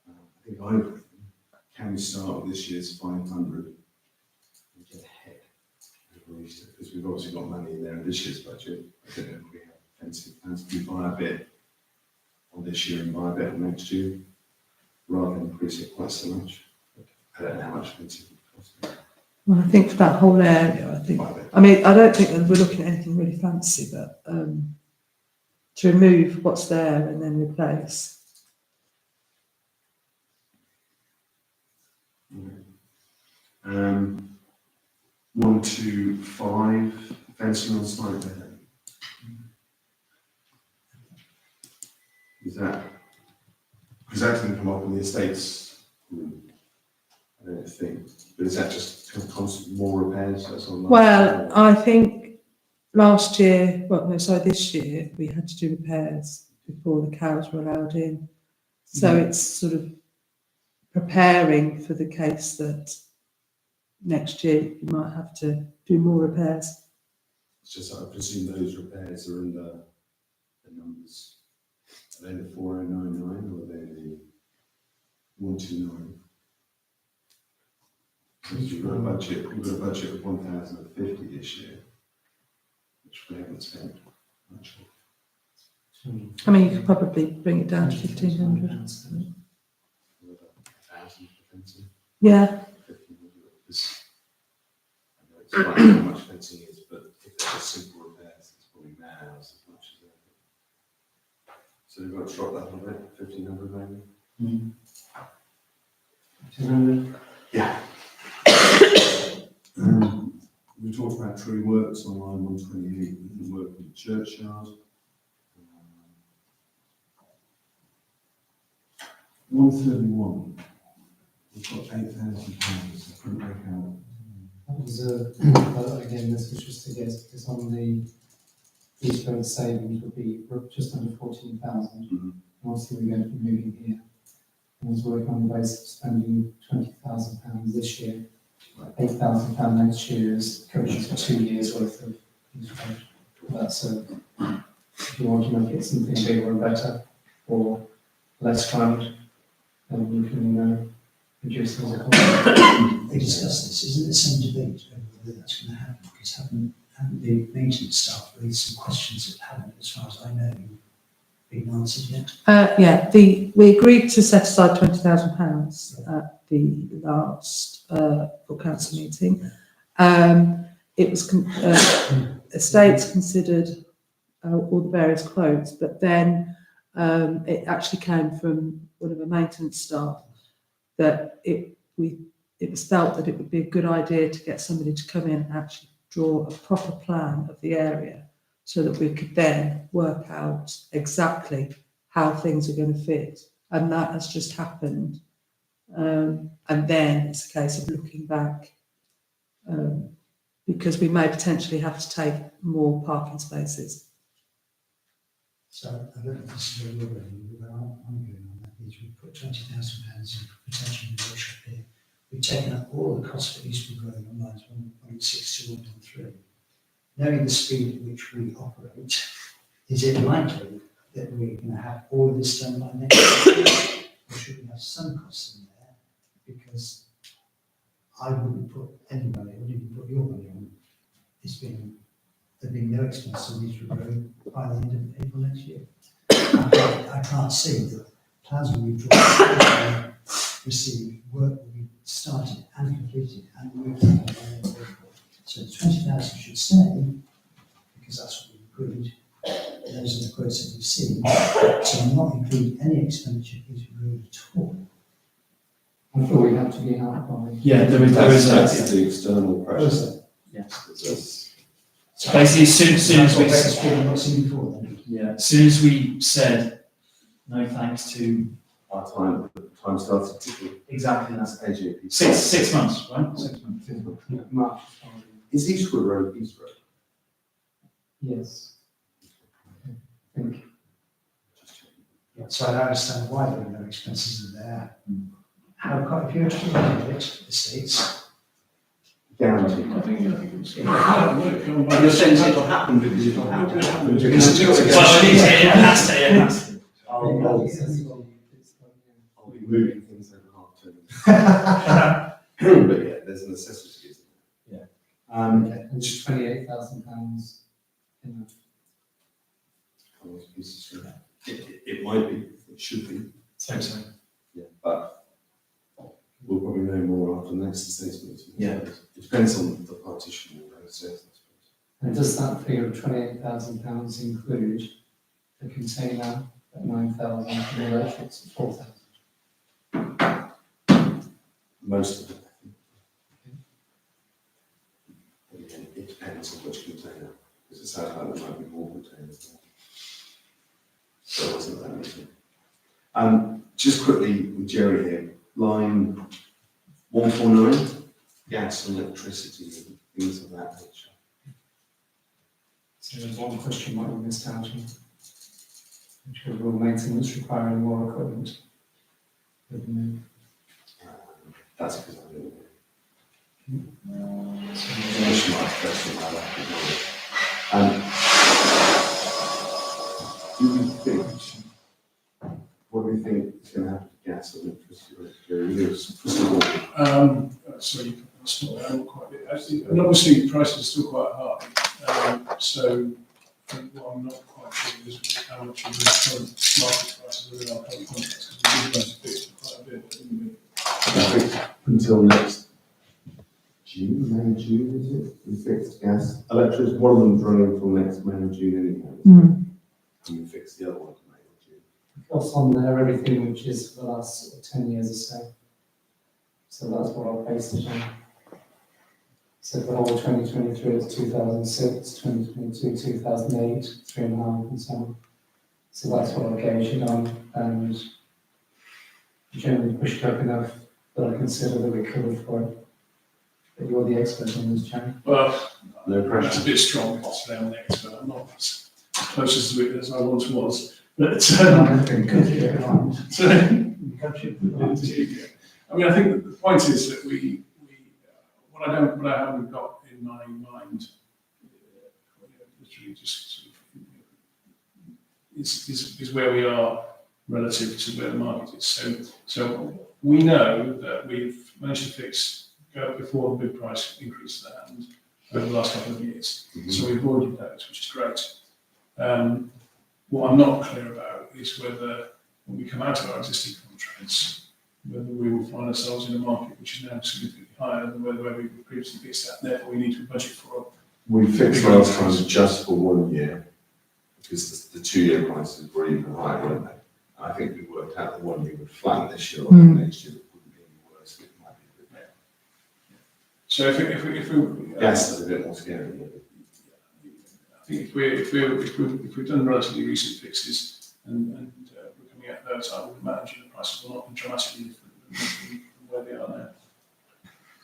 I think I've written, can we start with this year's 500 and get ahead? Because we've obviously got money in there in this year's budget. I don't know if we have fencing plans. Do we buy a bit on this year and buy a bit on next year, rather than increase it quite so much? I don't know how much fencing would cost. Well, I think for that whole area, Buy a bit. I mean, I don't think that we're looking at anything really fancy, but to remove what's there and then replace. Okay. 125, fencing on site there. Is that, because that didn't come up in the estates, I don't think, but is that just kind of constant more repairs? That's all. Well, I think this year we had to do repairs before the cows were allowed in. So it's sort of preparing for the case that next year you might have to do more repairs. It's just, I presume those repairs are in the numbers. Are they the 4099 or are they the 129? Because we've got a budget of 1,050 this year, which we haven't spent much of. I mean, you could probably bring it down to 1,500. 1,000 for fencing. Yeah, 1,500. I know it's quite how much fencing is, but if there's simple repairs, it's probably man hours as much as that. So we've got to drop that a bit, 1,500 maybe. 200. Yeah. We talked about tree works on line 128, we can work with the churchyard. 131, we've got £8,000, I couldn't make out. That was, again, this was just to guess, because on the East Road savings would be just under 14,000. Mhm. Obviously, we're going to be moving here. I was working on the basis of spending £20,000 this year. £8,000 next year is covering for 2 years worth of East Road. That's if you want to make it something bigger and better or less fund, then you can reduce those costs. They discussed this, isn't there some debate over whether that's going to happen? Because haven't the maintenance staff raised some questions that haven't, as far as I know, been answered yet? we agreed to set aside £20,000 at the last full council meeting. It was estates considered all the various quotes, but then it actually came from one of the maintenance staff that we it was felt that it would be a good idea to get somebody to come in and actually draw a proper plan of the area so that we could then work out exactly how things are going to fit. And that has just happened. And then it's a case of looking back, because we may potentially have to take more parking spaces. So I don't disagree with you, but I'm going on that is we've put £20,000 in protection in the workshop here. We've taken up all the costs for Eastwood Road on lines 1.6 to 1.3. Knowing the speed at which we operate, is it likely that we're going to have all of this done by next year? Or should we have some costs in there? Because I wouldn't put any money, I wouldn't even put your money on. There'd be no expense on Eastwood Road by the end of April next year. I can't see that plans will be drawn, received, work will be started and completed and moved on by the end of April. So the 20,000 should stay, because that's what we agreed. Those are the quotes that we've seen. So not include any expenditure into road at all. I thought we had to be out by. Yeah, there is That's the external pressure. Yes. That's- So basically, as soon as we, We've not seen before then. yeah, as soon as we said no thanks to Our time started ticking. exactly that, That's AJP. 6 months, right? 6 months. March. Is Eastwood Road East Road? Yes. I think. So I don't understand why there are no expenses in there. How, if you actually look at it, the states, Guaranteed. I think it's. And you're saying it'll happen because it'll have to happen. Because it's got to go. Well, it has to, it has to. I'll be moving things over half term. But yeah, there's a necessity, isn't there? okay. Which is £28,000 in that. It might be, it should be, So, yeah, but we'll probably know more after the next estates meeting. Yeah. It depends on the partition of the estates, I suppose. And does that figure of £28,000 include the container at 9,000 and the electrics at 4,000? Most of it, I think. But again, it depends on which container, because it sounds like there might be more containers there. So it wasn't that easy. Just quickly with Jerry here, line 149, gas and electricity and things of that nature. So there's one question might be missed out on. Which would rule maintenance requiring more equipment. That's because I don't know. So there's a question about that. What do we think is going to happen to gas and electricity? Sorry, that's not there, not quite yet. Actually, and obviously prices are still quite high. So what I'm not quite sure is how much of the current market prices are in our current contracts, because we've been fixed for quite a bit, haven't we? I think until next June, May, June, is it? We fixed gas. Electricity, one of them's running until next May or June anyhow. And we fixed the other one to May or June. Else on there, everything which is for the last sort of 10 years or so. So that's what I'll base it on. So for all 2023, it's 2006, 2022, 2008, 3.5 and so on. So that's what I'll gauge it on, and generally push it up enough that I consider that we're covered for it. But you're the expert on this, Jerry. Well, No that's pressure. a bit strong to say I'm the expert. I'm not as close to it as I once was. But I mean, I think the point is that what I haven't got in my mind, literally just sort of, is where we are relative to where the market is. So we know that we've managed to go before the big price increase that happened over the last couple of years. So we've avoided those, which is great. What I'm not clear about is whether when we come out of our existing contracts, whether we will find ourselves in a market which is now significantly higher than where we previously fixed that, and therefore we need to budget for We fixed last time just for 1 year, because the 2-year prices were even higher, weren't they? And I think we worked out the 1 year would flatten this year, or next year it wouldn't be any worse, it might be a bit better. So if we Gas is a bit more scary. I think if we've done relatively recent fixes and we're coming out those, I would imagine the prices will not be dramatically different from where they are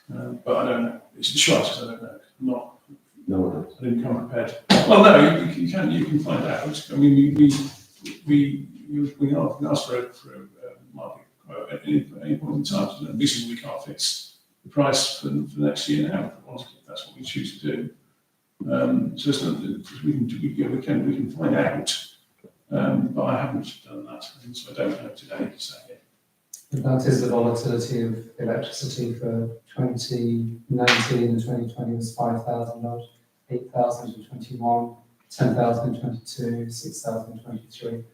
now. But I don't know. It's the short answer, I don't know. I'm not. No one knows. I didn't come prepared. Well, no, you can find out. I mean, we can ask for a market quote at any point in time. So obviously, we can't fix the price for next year now. If that's what we choose to do. So it's not, we can find out. But I haven't done that, and so I don't know today to say it. That is the volatility of electricity for 2019 and 2020 was 5,000 odd, 8,000 in 21, 10,000 in 22, 6,000 in 23.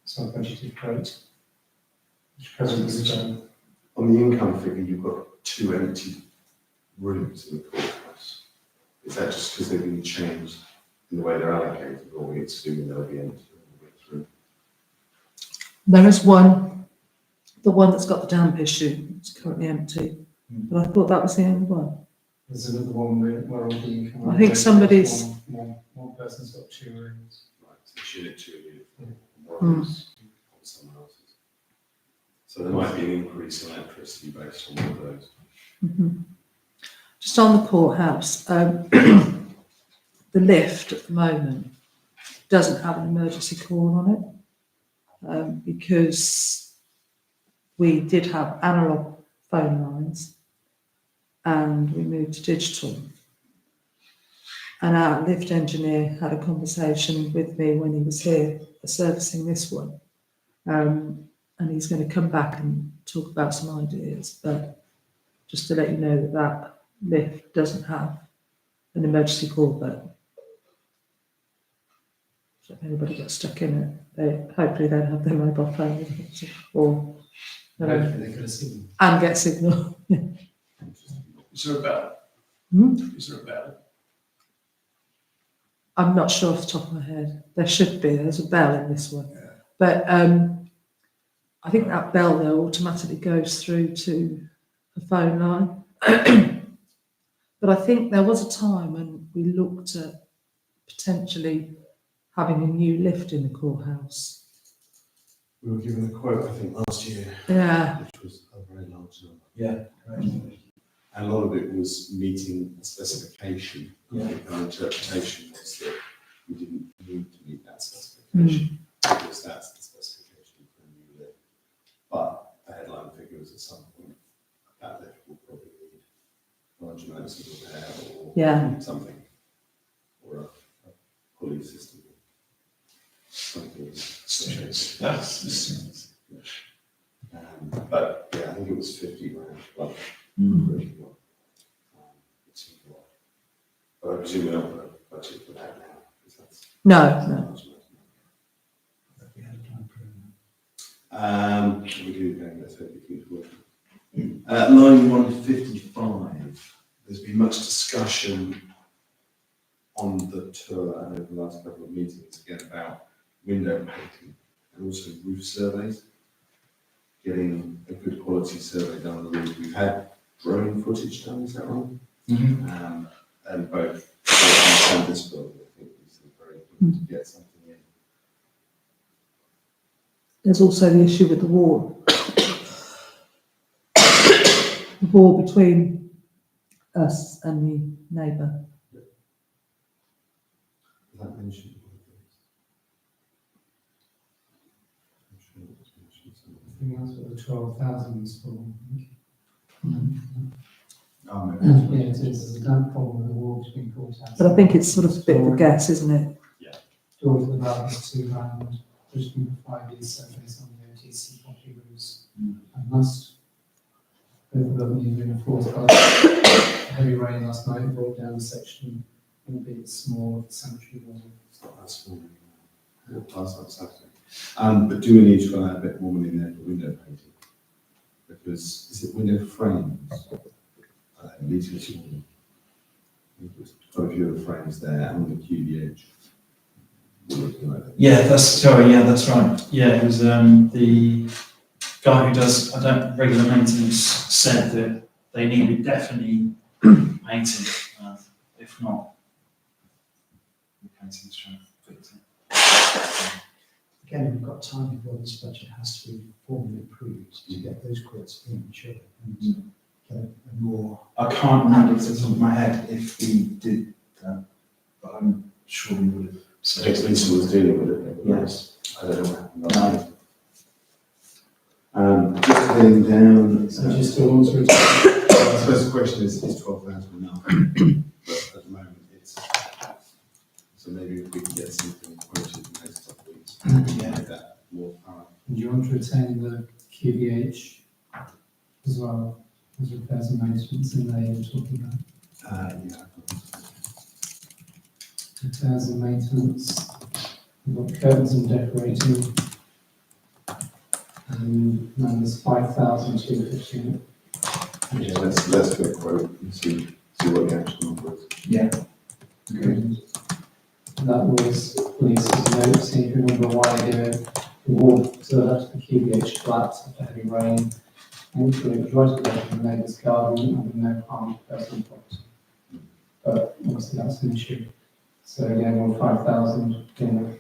So I budgeted for 8, which presently is going. On the income figure, you've got 2 empty rooms in the courthouse. Is that just because they've been changed in the way they're allocated, or we assuming they'll be empty all the way through? There is one, the one that's got the damp issue, it's currently empty, but I thought that was the only one. There's another one where all the income. I think somebody's- One person's got 2 rooms. Right, so it's unit 2, unit 4, Hmm. one is on someone else's. So there might be an increase in electricity based on one of those. Mhm. Just on the courthouse, the lift at the moment doesn't have an emergency call on it because we did have analogue phone lines and we moved to digital. And our lift engineer had a conversation with me when he was here servicing this one. And he's going to come back and talk about some ideas, but just to let you know that lift doesn't have an emergency call button. So if anybody gets stuck in it, they hopefully don't have their mobile phone with them, or Hopefully they could have seen. and get signal. Is there a bell? Is there a bell? I'm not sure off the top of my head. There should be. There's a bell in this one, but I think that bell though automatically goes through to a phone line. But I think there was a time when we looked at potentially having a new lift in the courthouse. We were given a quote, I think, last year, Yeah. which was a very large number. Yeah, correct. And a lot of it was meeting a specification. Yeah. I think our interpretation was that we didn't need to meet that specification, because that's the specification for a new lift. But the headline figure was at some point, that lift will probably need large amounts of repair or Yeah. something, or a pulley system. Something. But yeah, I think it was 50 grand, well, pretty well. It seemed a lot. But I presume we don't put a budget for that now, because that's. No. We had a time for We do go, let's hope it keeps working. Line 155, there's been much discussion on the tour and over the last couple of meetings again about window painting and also roof surveys. Getting a good quality survey done on the roof. We've had drone footage done, is that right? And both and this building, I think it's very good to get something in. There's also the issue with the wall. The wall between us and the neighbour. Is that mentioned? I'm sure it was mentioned somewhere. I think that's what the 12,000 was for. Oh, maybe. Yeah, it is. There's a damp problem with the wall between courthouse. But I think it's sort of a bit of a guess, isn't it? Doors of about £2 grand. There's been 5 years surveys on the OTC property roofs. And must. Overlooking you in a forecast. Heavy rain last night brought down a section, albeit small, of the cemetery wall. It's not that small. It'll pass on Saturday. But do we need to add a bit more money in there for window painting? Because is it window frames? Meeting this morning. There's quite a few of the frames there and the QD edge. Yeah, that's right. Yeah, it was the guy who does regular maintenance said that they needed definitely painting, if not, the painting's trying to fix it. Again, we've got time before this budget has to be formally approved to get those quotes in, surely, and get a more. I can't remember off the top of my head if we did that, but I'm sure we would have. So Next Lisa was dealing with it. yes. I don't know what happened last week. Just heading down. So do you still want to I suppose the question is 12,000 enough? But at the moment, it's, so maybe if we can get something quoted in the next couple of weeks, Yeah. make that more thorough. Do you want to retain the QBH as well as repairs and maintenance in there you're talking about? Yeah. Repairs and maintenance, we've got curtains and decorating. And then there's 5,250. Yeah, let's get a quote and see what the actual number is. Yeah. And that was police's notes, if you remember a while ago, the wall, so that's the QBH flat after heavy rain. And it was right at the edge of the neighbour's garden and no harm to personal property. But obviously that's an issue. So again, we're 5,000 in.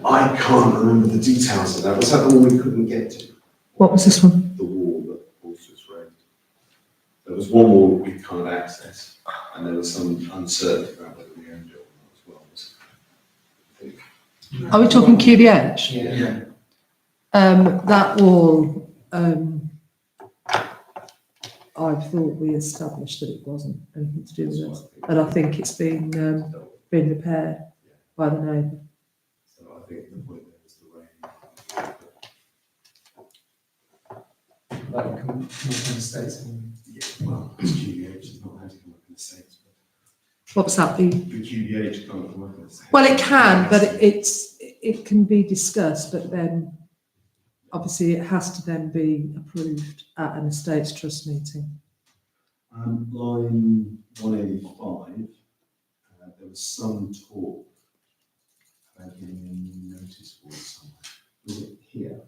I can't remember the details of that. Was that the one we couldn't get to? What was this one? The wall that Paul's just raised. There was one wall that we can't access, and there was some uncertainty about whether we owned it or not as well. I think. Are we talking QBH? Yeah. That wall, I thought we established that it wasn't anything to do with us. And I think it's been repaired by the neighbour. So I think the point there is the rain. That will come from the States. Yeah, well, it's QBH, it's not how to come up in the States, but What was that? the QBH can't come up in the States. Well, it can, but it can be discussed, but then obviously it has to then be approved at an estates trust meeting. Line 185, there was some talk about getting a new notice board somewhere. Was it here?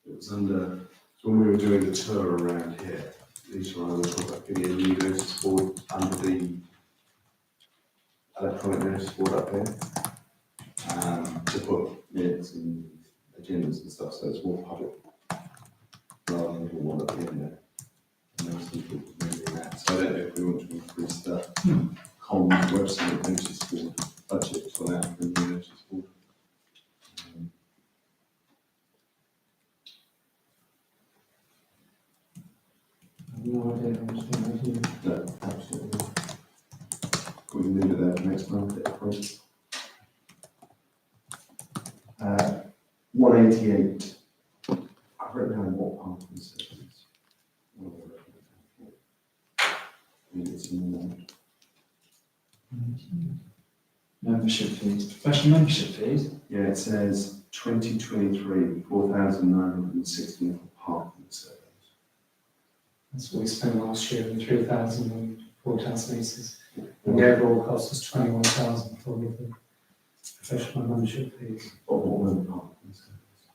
It was under, so when we were doing the tour around here, Lisa and I were talking about getting a new notice board under the electronic notice board up here, to put minutes and agendas and stuff, so it's more public rather than the one at the end there. And there was some talk of moving that. So I don't know if we want to increase the comms website notice board budget to allow for a new notice board. I have no idea how much they do. No, absolutely not. We can leave it there for next month, get a quote. 188. I've written down what parking services. What have I written down for? I think it's in the note. Membership fees, professional membership fees. Yeah, it says 2023, 4,916 for parking surveys. That's what we spent last year, in 3,000 on 4,000 leases. And the overall cost was 21,000 for all of the professional membership fees. Or what were the parking surveys?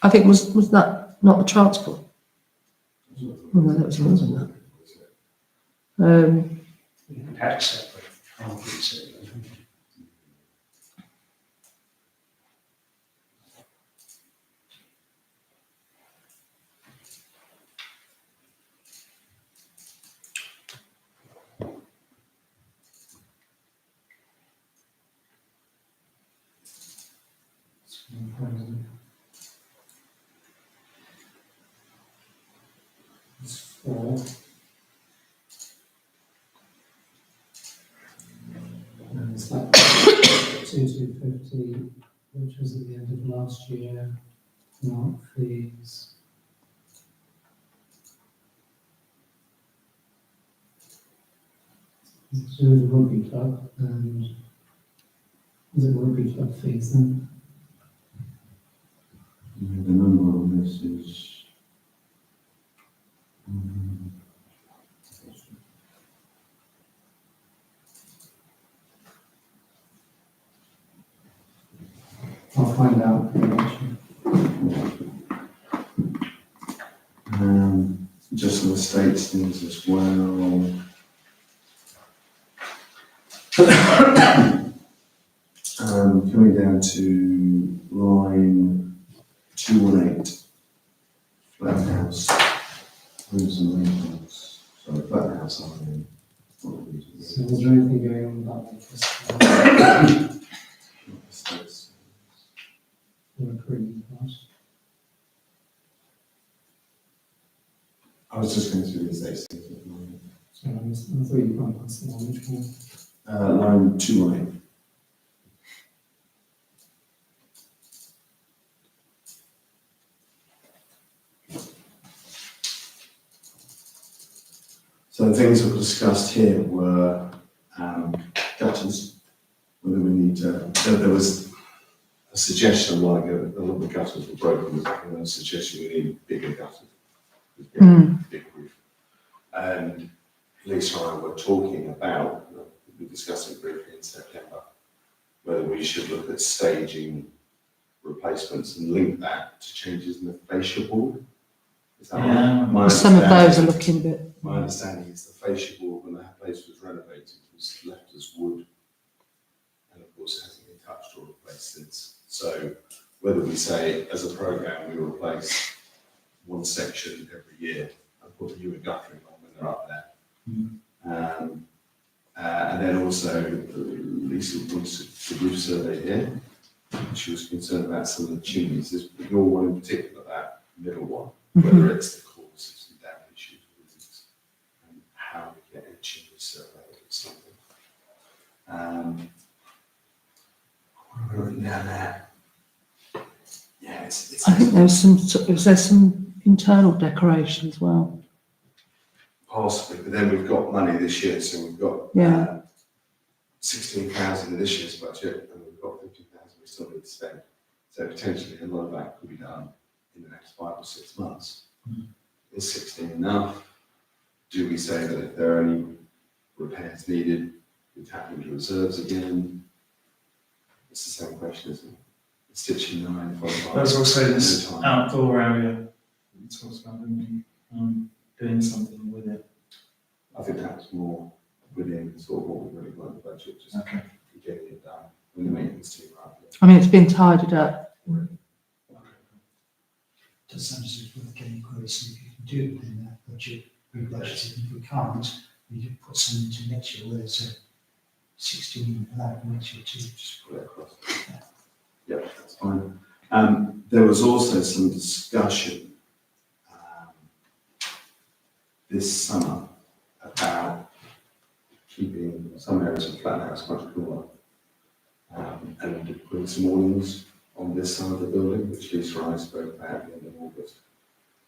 I think was that not the transport? Oh, no, that was more than that. You could have separate parking services. It's 4. And it's like 2,250, which was at the end of last year. Mark fees. It's to do with the rugby club, and is it rugby club fees then? Yeah, the number on this is. I'll find out. just some estates things as well. Coming down to line 218, flat house, rooms and maintenance. Sorry, flat house, I mean. So was there anything going on about this? Estates. Recruitment, right? I was just going through the estates things at the moment. So I thought you were past the one, which one? Line 218. So the things that were discussed here were gutters, whether we need to, there was a suggestion a while ago that a lot of the gutters were broken, and a suggestion we need bigger gutters. Big roof. And Lisa and I were talking about, we discussed it briefly in September, whether we should look at staging replacements and link that to changes in the fascia board. Is that right? My Some of those are understanding- looking a bit. My understanding is the fascia board, when that place was renovated, was left as wood. And of course, it hasn't been touched or replaced since. So whether we say, as a programme, we replace one section every year and put newer guttering on when they're up there. And then also, Lisa wanted the roof survey here. She was concerned about some of the chimneys. There's your one in particular, that middle one, whether it's the cause of some damp issues with it, and how we get a chimney survey or something. What have I written down there? Yeah, it's I think there's some internal decoration as well. possibly, but then we've got money this year, so we've got Yeah. 16,000 in this year's budget, and we've got 50,000 we still need to spend. So potentially a lot of that could be done in the next 5 or 6 months. Is 16 enough? Do we say that if there are any repairs needed, we tap into reserves again? It's the same question, isn't it? Stitching 9, followed by. There's also this no time. outdoor area we talked about, didn't we? Doing something with it. I think that's more within sort of what we've really got in the budget, just Okay. getting it done when the maintenance team are up there. I mean, it's been tidied up. Does sound as if we're getting quotes, and if you can do it within that budget, we budgeted, and if we can't, we can put some into next year, where it's a 16 allowed next year too. Just put it across. Yeah, that's fine. There was also some discussion this summer about keeping some areas of Flat House much cooler and putting some awnings on this side of the building, which Lisa and I spoke about at the end of August.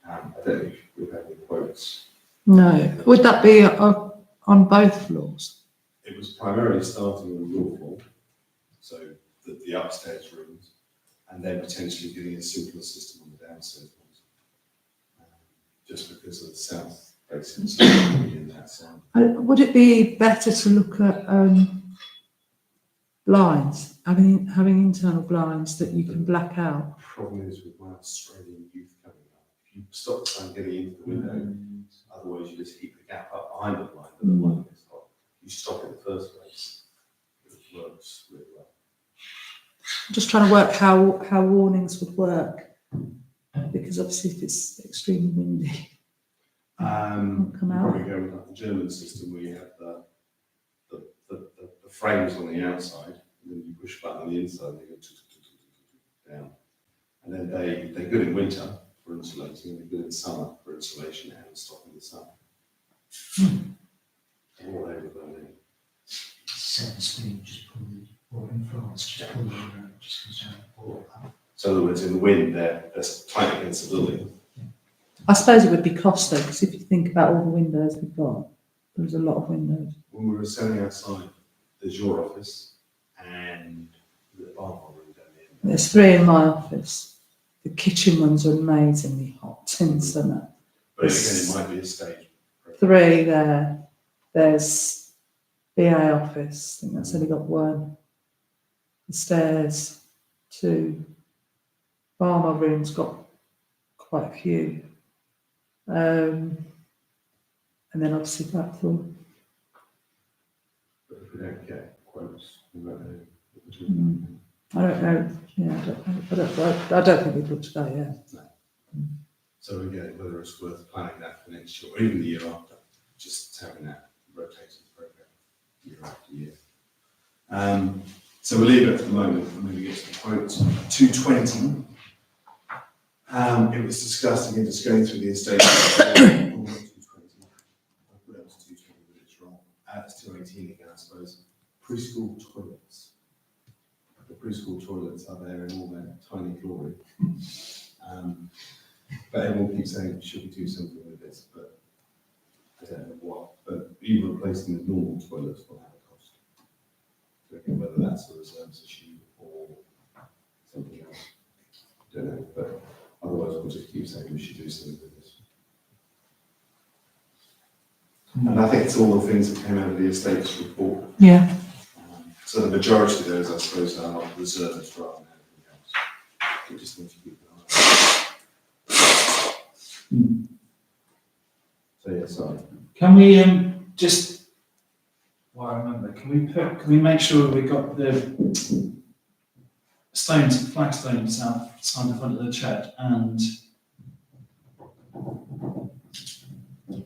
I don't know if we've had any quotes. No. Would that be on both floors? It was primarily starting on your floor, so the upstairs rooms, and then potentially getting a simpler system on the downstairs ones. Just because of the south facing in that sound. Would it be better to look at blinds, having internal blinds that you can black out? The problem is with my Australian youth coming up, if you stop the sun getting into the window, otherwise you just heat the gap up behind the blind and the blind gets hot. You stop it in the first place, it works really well. I'm just trying to work how warnings would work, because obviously if it's extremely windy, come out. Probably go with like the German system where you have the frames on the outside, and then you push a button on the inside and they go down. And then they're good in winter for insulating, and they're good in summer for insulation and stopping the sun. All over Berlin. Seven speed, just pull the, or in France, just pull the, just goes down the wall. So in other words, in the wind, they're tight against the building. I suppose it would be costly, because if you think about all the windows we've got, there's a lot of windows. When we were selling outside, there's your office and the bar room down there. There's 3 in my office. The kitchen ones are amazingly hot in summer. But again, it might be a stage. 3 there. There's BA office, I think that's only got 1. The stairs, 2. Barma room's got quite a few. and then obviously Blackthorn. But if we don't get quotes, we won't know what we're doing. I don't know. Yeah, I don't think we've looked at that yet. So again, whether it's worth planning that for next year or even the year after, just having that rotating program year after year. So we'll leave it for the moment and maybe get to the quote 220. It was discussed again, just going through the estate. 220. I thought it was 220, but it's wrong. It's 218 again, I suppose. Preschool toilets. The preschool toilets are there in all their tiny glory. But everyone keeps saying, should we do something with this? But I don't know what. But even replacing the normal toilets will have a cost. So again, whether that's a reserves issue or something else, I don't know. But otherwise, we'll just keep saying we should do something with this. And I think it's all the things that came out of the estates report. Yeah. So the majority of those, I suppose, are reserves rather than anything else. We just need to keep an eye on it. So yeah, sorry. Can we just, well, I remember, can we make sure we got the flagstones outside the front of the church and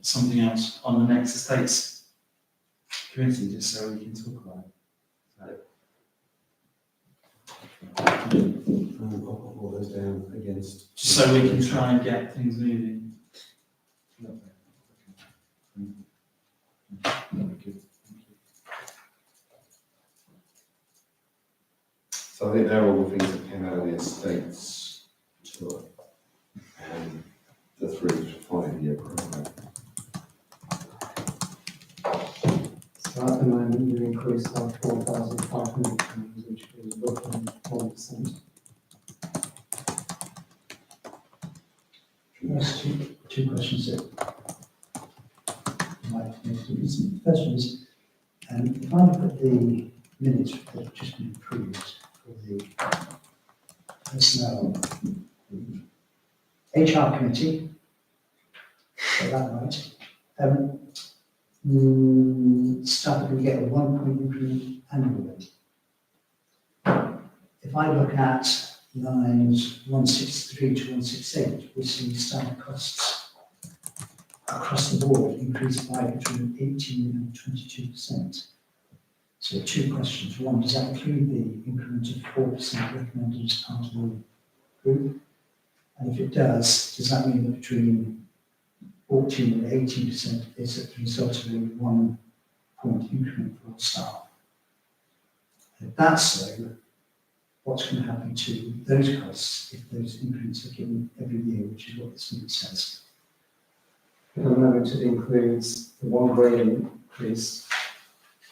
something else on the next estates committee, just so we can talk about it? I'll put all those down against. Just so we can try and get things moving. So I think they're all the things that came out of the estates tour and the 3 to 5 year program. So at the moment, you've increased by £4,500, which is roughly 1%. Yes, two questions there. The first one is, if I look at the minutes that have just been approved for the personnel, HR committee, got that right? Staff are going to get a 1 point increment annually. If I look at lines 163 to 168, we see staff costs across the board increased by between 18 and 22%. So 2 questions. One, does that include the increment of 4% recommended as part of the group? And if it does that mean that between 14 and 18% is as a result of a 1 point increment for all staff? If that's so, what's going to happen to those costs if those increments are given every year, which is what this minute says? At the moment, it includes the 1 grade increase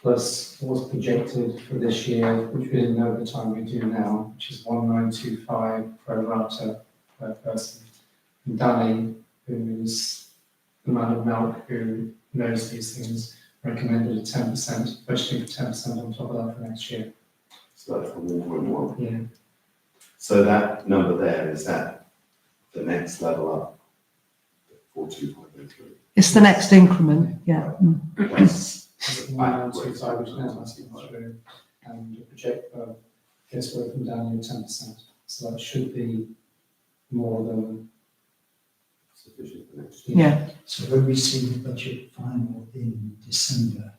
plus what's projected for this year, which we didn't know at the time we do now, which is 1925 pro rata per person. And Danny, who's the man of milk who knows these things, recommended a 10%, budgeting for 10% on top of that for next year. So that's the 1.1. Yeah. So that number there, is that the next level up? 42.03. It's the next increment. Yeah. That's the 1925, which now that's through, and the project gets working down to 10%. So that should be more than. sufficient for next year. Yeah. So when we see the budget final in December,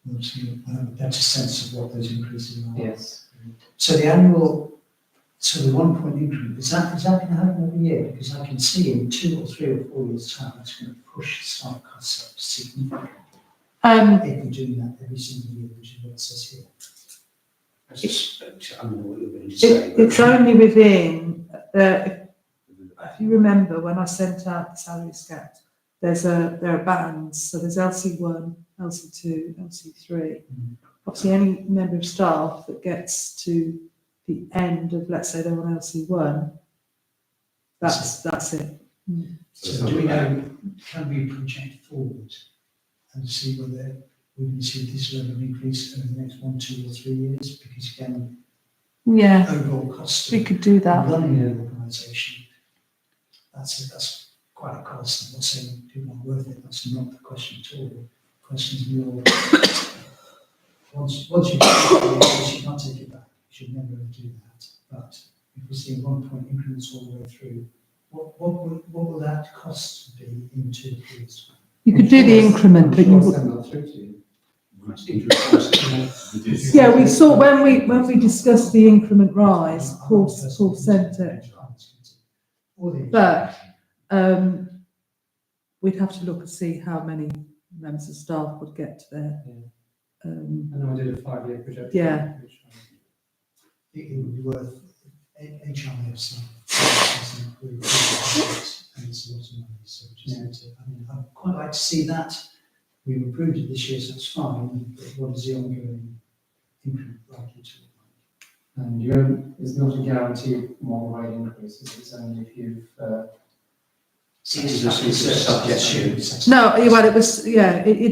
we'll see a better sense of what those increases are. Yes. So the annual, so the 1 point increment, is that going to happen every year? Because I can see in 2 or 3 or 4 years' time, it's going to push staff costs up significantly. If we're doing that every single year, which is what it says here. I don't know what you're going to say. It's only within, if you remember when I sent out the salary scat, there are bands, so there's LC1, LC2, LC3. Obviously, any member of staff that gets to the end of, let's say they're on LC1, that's it. So do we know, can we project forward and see whether we can see this level of increase over the next 1, 2 or 3 years? Because again, Yeah, overall cost we of could do that. running an organisation, that's quite a cost. I'm not saying people aren't worth it, that's not the question at all. The question is more, once you can't take it back, you should never do that. But if we see 1 point increments all the way through, what will that cost be in 2 years? You could do the increment, but you would. Send that through to you. That's interesting. Yeah, we saw when we discussed the increment rise, Paul sent it, but we'd have to look and see how many members of staff would get to their. And then we did a 5-year projection. Yeah. which, It would be worth, HRS, and it's a lot of money, so we just need to, I mean, I'd quite like to see that. We've approved it this year, so it's fine, but what is the ongoing increment likely to look like? And it's not a guaranteed model rate increase, it's only if you've, It's a suggestion. No, well, it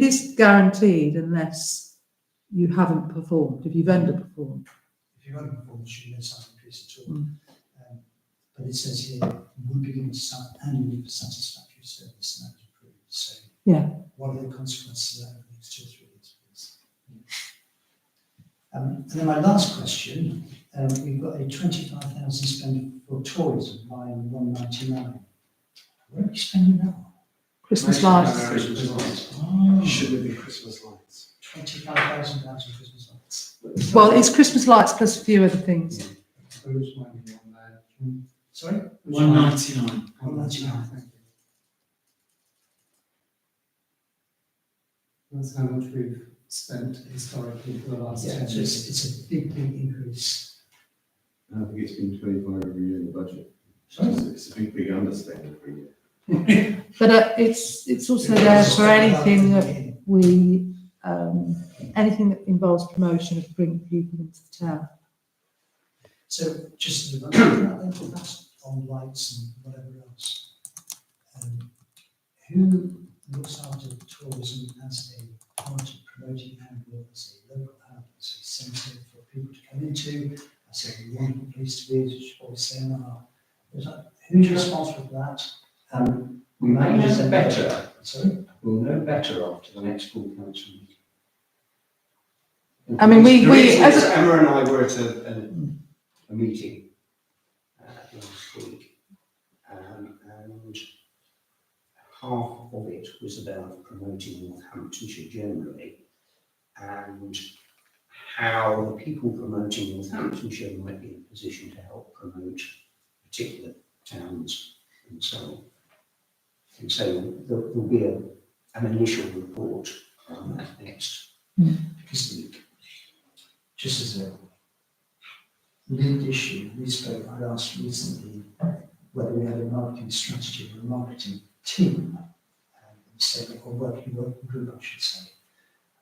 is guaranteed unless you haven't performed. If you've underperformed, If you haven't performed, there should be no salary increase at all. Mm. But it says here, would be given to start annually for satisfactory service, and that is approved. So, Yeah. what are the consequences of that over the next 2 or 3 years, please? And then my last question, we've got a 25,000 spent for tourism, line 199. Where are we spending that on? Christmas lights. Christmas lights. Oh, Should it be Christmas lights? 25,000 pounds for Christmas lights. Well, it's Christmas lights plus a few other things. which might be on there. Sorry? 199. 199. Thank you. That's how much we've spent historically for the last Yeah, 10 so years. it's a big increase. I think it's been 25 every year in the budget. Sorry? It's a big underspend every year. But it's also there for anything that anything that involves promotion of bringing people into the town. So just as a run, that's on lights and whatever else. Who looks after tourism as a part of promoting Handball as a local hub, as a centre for people to come into, as a wonderful place to be, as you always say in our. Who's responsible for that? We may know better. Sorry? We'll know better after the next full council meeting. I mean, we- The reason as is a- Emma and I were at a meeting last week, and half of it was about promoting Northamptonshire generally, and how the people promoting Northamptonshire might be in a position to help promote particular towns and so on. And so there'll be an initial report on that next week. Just as a lead issue, I asked recently whether we had a marketing strategy or a marketing team, or working group, I should say.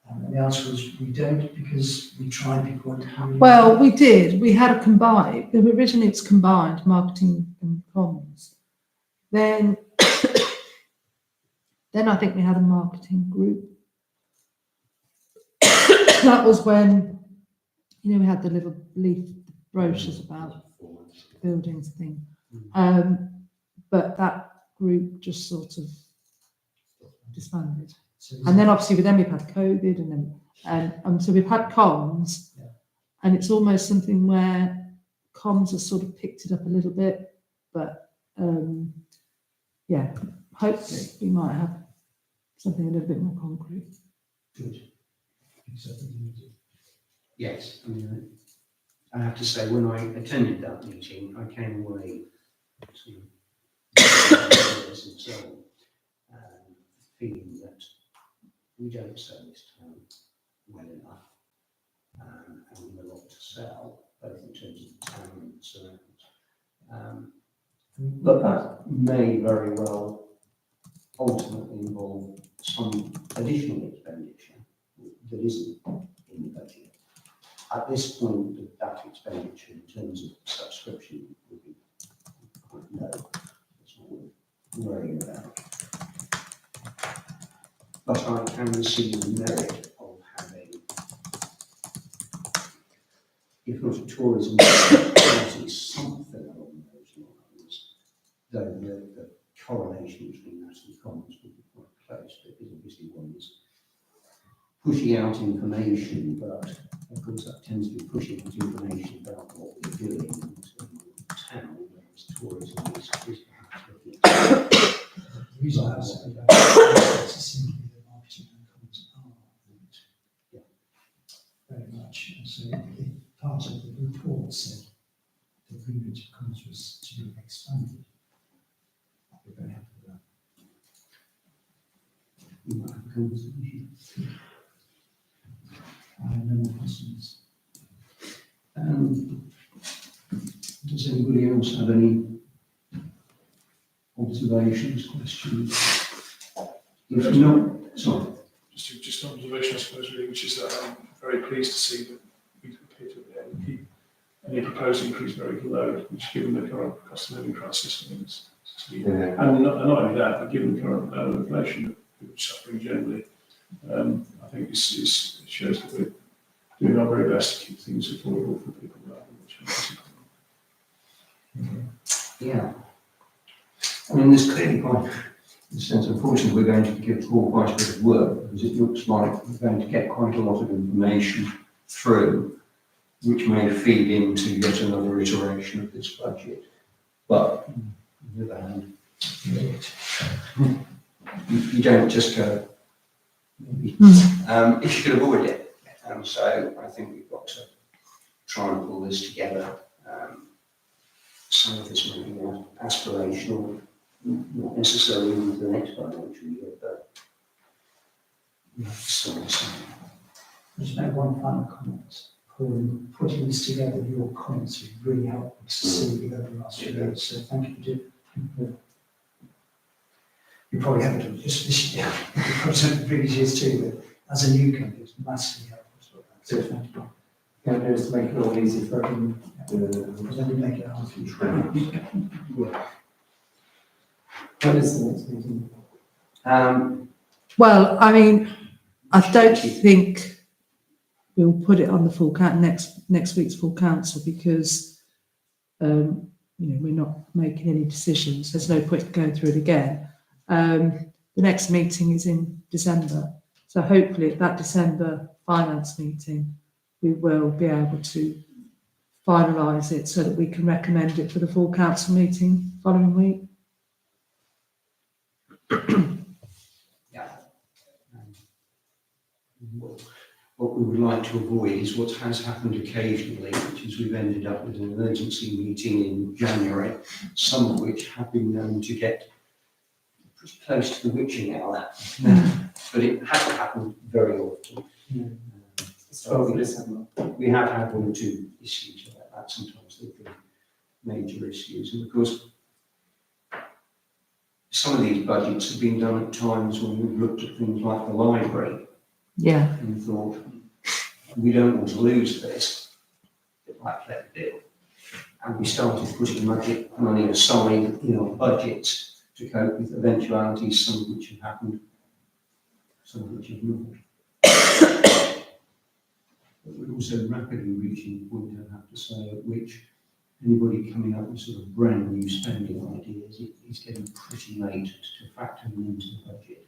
And the answer was we don't, because we tried before. Well, we did. We had a combined. Originally, it's combined marketing and comms. Then I think we had a marketing group. That was when, we had the little leaf brochures about buildings thing. But that group just sort of disbanded. And then obviously we've had COVID and so we've had comms, and it's almost something where comms has sort of picked it up a little bit, but hopefully we might have something a little bit more concrete. Good. Yes, I have to say, when I attended that meeting, I came away to and so on, feeling that we don't service town well enough, and we've a lot to sell, both in terms of the town and the surrounds. But that may very well ultimately involve some additional expenditure that isn't in the budget. At this point, that expenditure in terms of subscription would be quite low. That's what we're worrying about. But I can see the merit of having, if not a tourism policy, something along those lines, though the correlation relation between that and Commons would be quite close, because obviously one is pushing out information, but of course that tends to be pushing out information about what we're doing in the town, whereas tourism is perhaps looking at The reason I say that is simply the marketing and comms are Yeah. very much. And so part of the report said the remit of comms was to be expanded. We're very happy with that. we might have a conversation. I have no more questions. Does anybody else have any observations, questions? If not, sorry. Just an observation, I suppose, really, which is that I'm very pleased to see that we appear to be able to keep any proposed increase very low, which given the current cost of living crisis, I think it's Yeah. and not only that, but given the current level of inflation that we're suffering generally, I think this shows that we're doing our very best to keep things affordable for people rather than which Yeah. I mean, there's clearly quite, in a sense, unfortunately, we're going to give Paul quite a bit of work, because it looks like we're going to get quite a lot of information through, which may feed into yet another iteration of this budget. But, on the other hand, you don't just go, maybe, if you can avoid it. So I think we've got to try and pull this together. Some of this may be aspirational, not necessarily into the next financial year, but we have to sort this out. Just make one final comment. Putting this together, your comments have really helped to see over the last few years. So thank you for doing. You probably haven't done it just this year. You've probably done it the previous years too, but as a newcomer, it's massively helpful. So thank you. The idea is to make it all easy for everyone. Because then you make it hard for you. When is the next meeting? Well, I mean, I don't think we'll put it on the full next week's full council, because we're not making any decisions. There's no point going through it again. The next meeting is in December, so hopefully at that December finance meeting we will be able to finalise it so that we can recommend it for the full council meeting following week. Yeah. What we would like to avoid is what has happened occasionally, which is we've ended up with an emergency meeting in January, some of which have been known to get pretty close to the witching hour. But it hasn't happened very often. We have had one or two issues like that. Sometimes they've been major issues. And of course, some of these budgets have been done at times when we've looked at things like the library Yeah. and thought, we don't want to lose this, it might play the deal. And we started putting money aside in our budgets to cope with eventualities, some of which have happened, some of which have not. But we're also rapidly reaching the point, I have to say, at which anybody coming up with sort of brand new spending ideas is getting pretty late to factor them into the budget.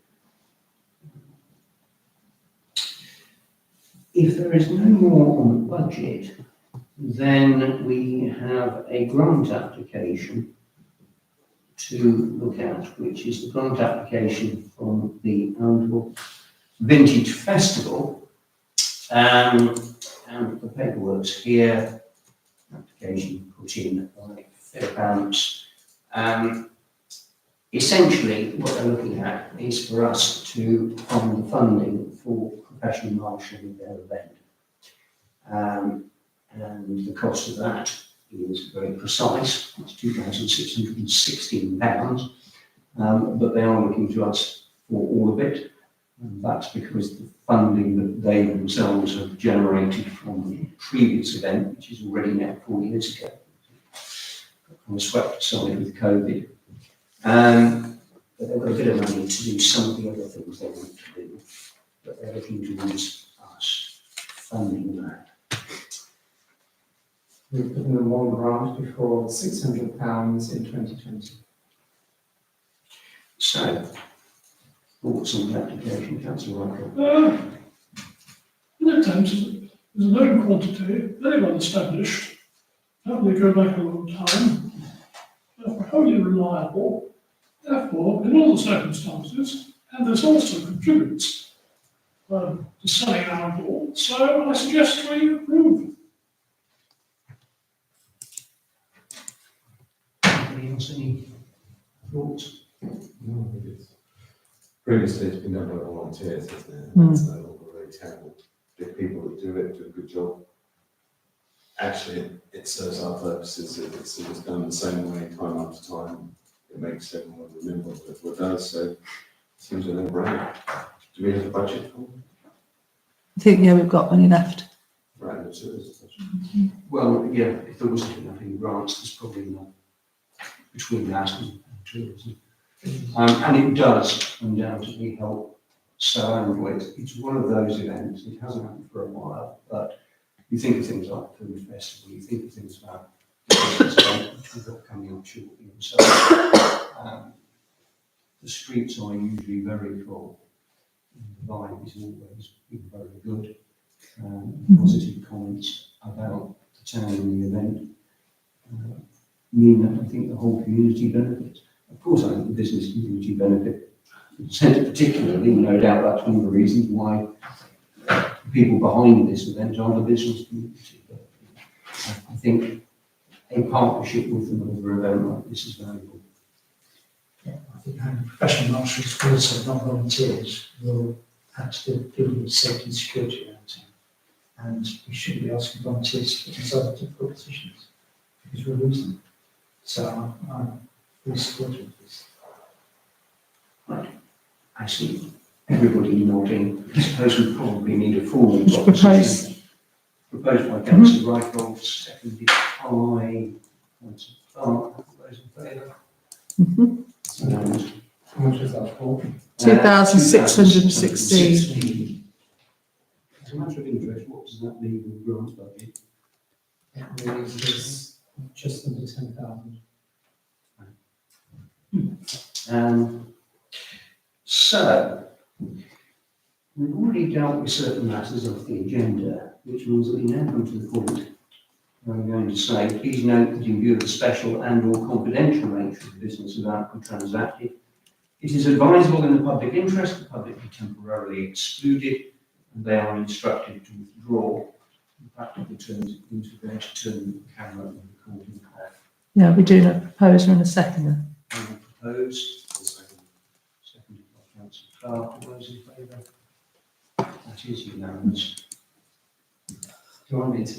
If there is no more on the budget, then we have a grant application to look at, which is the grant application from the Arundel Vintage Festival. And the paperwork's here, application put in by Fairbanks. Essentially, what they're looking at is for us to fund the funding for professional marshalling their event. And the cost of that is very precise, it's £2,616, but they are looking to us for all of it. And that's because the funding that they themselves have generated from the previous event, which is already now 4 years ago, got swept aside with COVID. But they've got a bit of money to do some of the other things they want to do, but they're looking to use us funding that. We've given them one grant before, £600 in 2020. So, thoughts on the application, councillor Rycroft? Lactams is a known quantity, very well established, they go back a long time, therefore wholly reliable, therefore, in all the circumstances, and this also contributes to selling alcohol, so I suggest we approve. Anybody else, any thoughts? No, I think it's, previously it's been done by volunteers, hasn't it? Mm. It's no longer really terrible. The people that do it do a good job. Actually, it serves our purposes, it's done the same way time after time. It makes everyone remember what it does, so it seems a no-brainer. Do we have a budget for it? I think, yeah, we've got money left. Right, it's a budget. Well, yeah, if there wasn't enough in grants, there's probably enough between that and tourism. And it does undoubtedly help Sow It's one of those events, it hasn't happened for a while, but you think of things like the food festival, you think of things like the Christmas event, which we've got coming up shortly, and so the streets are usually very full. The vibe is always been very good. Positive comments about the town and the event mean that I think the whole community benefits. Of course, I think the business community benefit. Particularly, no doubt that's one of the reasons why the people behind this event are the business community. But I think a partnership with them over an event like this is valuable. Yeah, I think having professional marshals, but also not volunteers, will add to the feeling of safety and security around town. And we shouldn't be asking volunteers to put themselves in difficult positions because we're losing them. So I'm fully supportive of this. I see everybody nodding. I suppose we probably need a formal Would you proposition. Proposed by councillor Rycroft, seconded by councillor Clark. All those in favour? And, How much is that for? 2,616. As a matter of interest, what does that leave with grants budget? It is just under 10,000. So, we've already dealt with certain matters of the agenda, which means that we now come to the point where I'm going to say, please note that in view of the special and/or confidential nature of the business of output transacted, it is advisable in the public interest the public be temporarily excluded, and they are instructed to withdraw. In practical terms, it means we're going to turn the camera and recording off. Yeah, we're doing a proposer and a seconder. I will propose. Seconded by councillor Clark. All those in favour? That is unanimous. Do you want me to?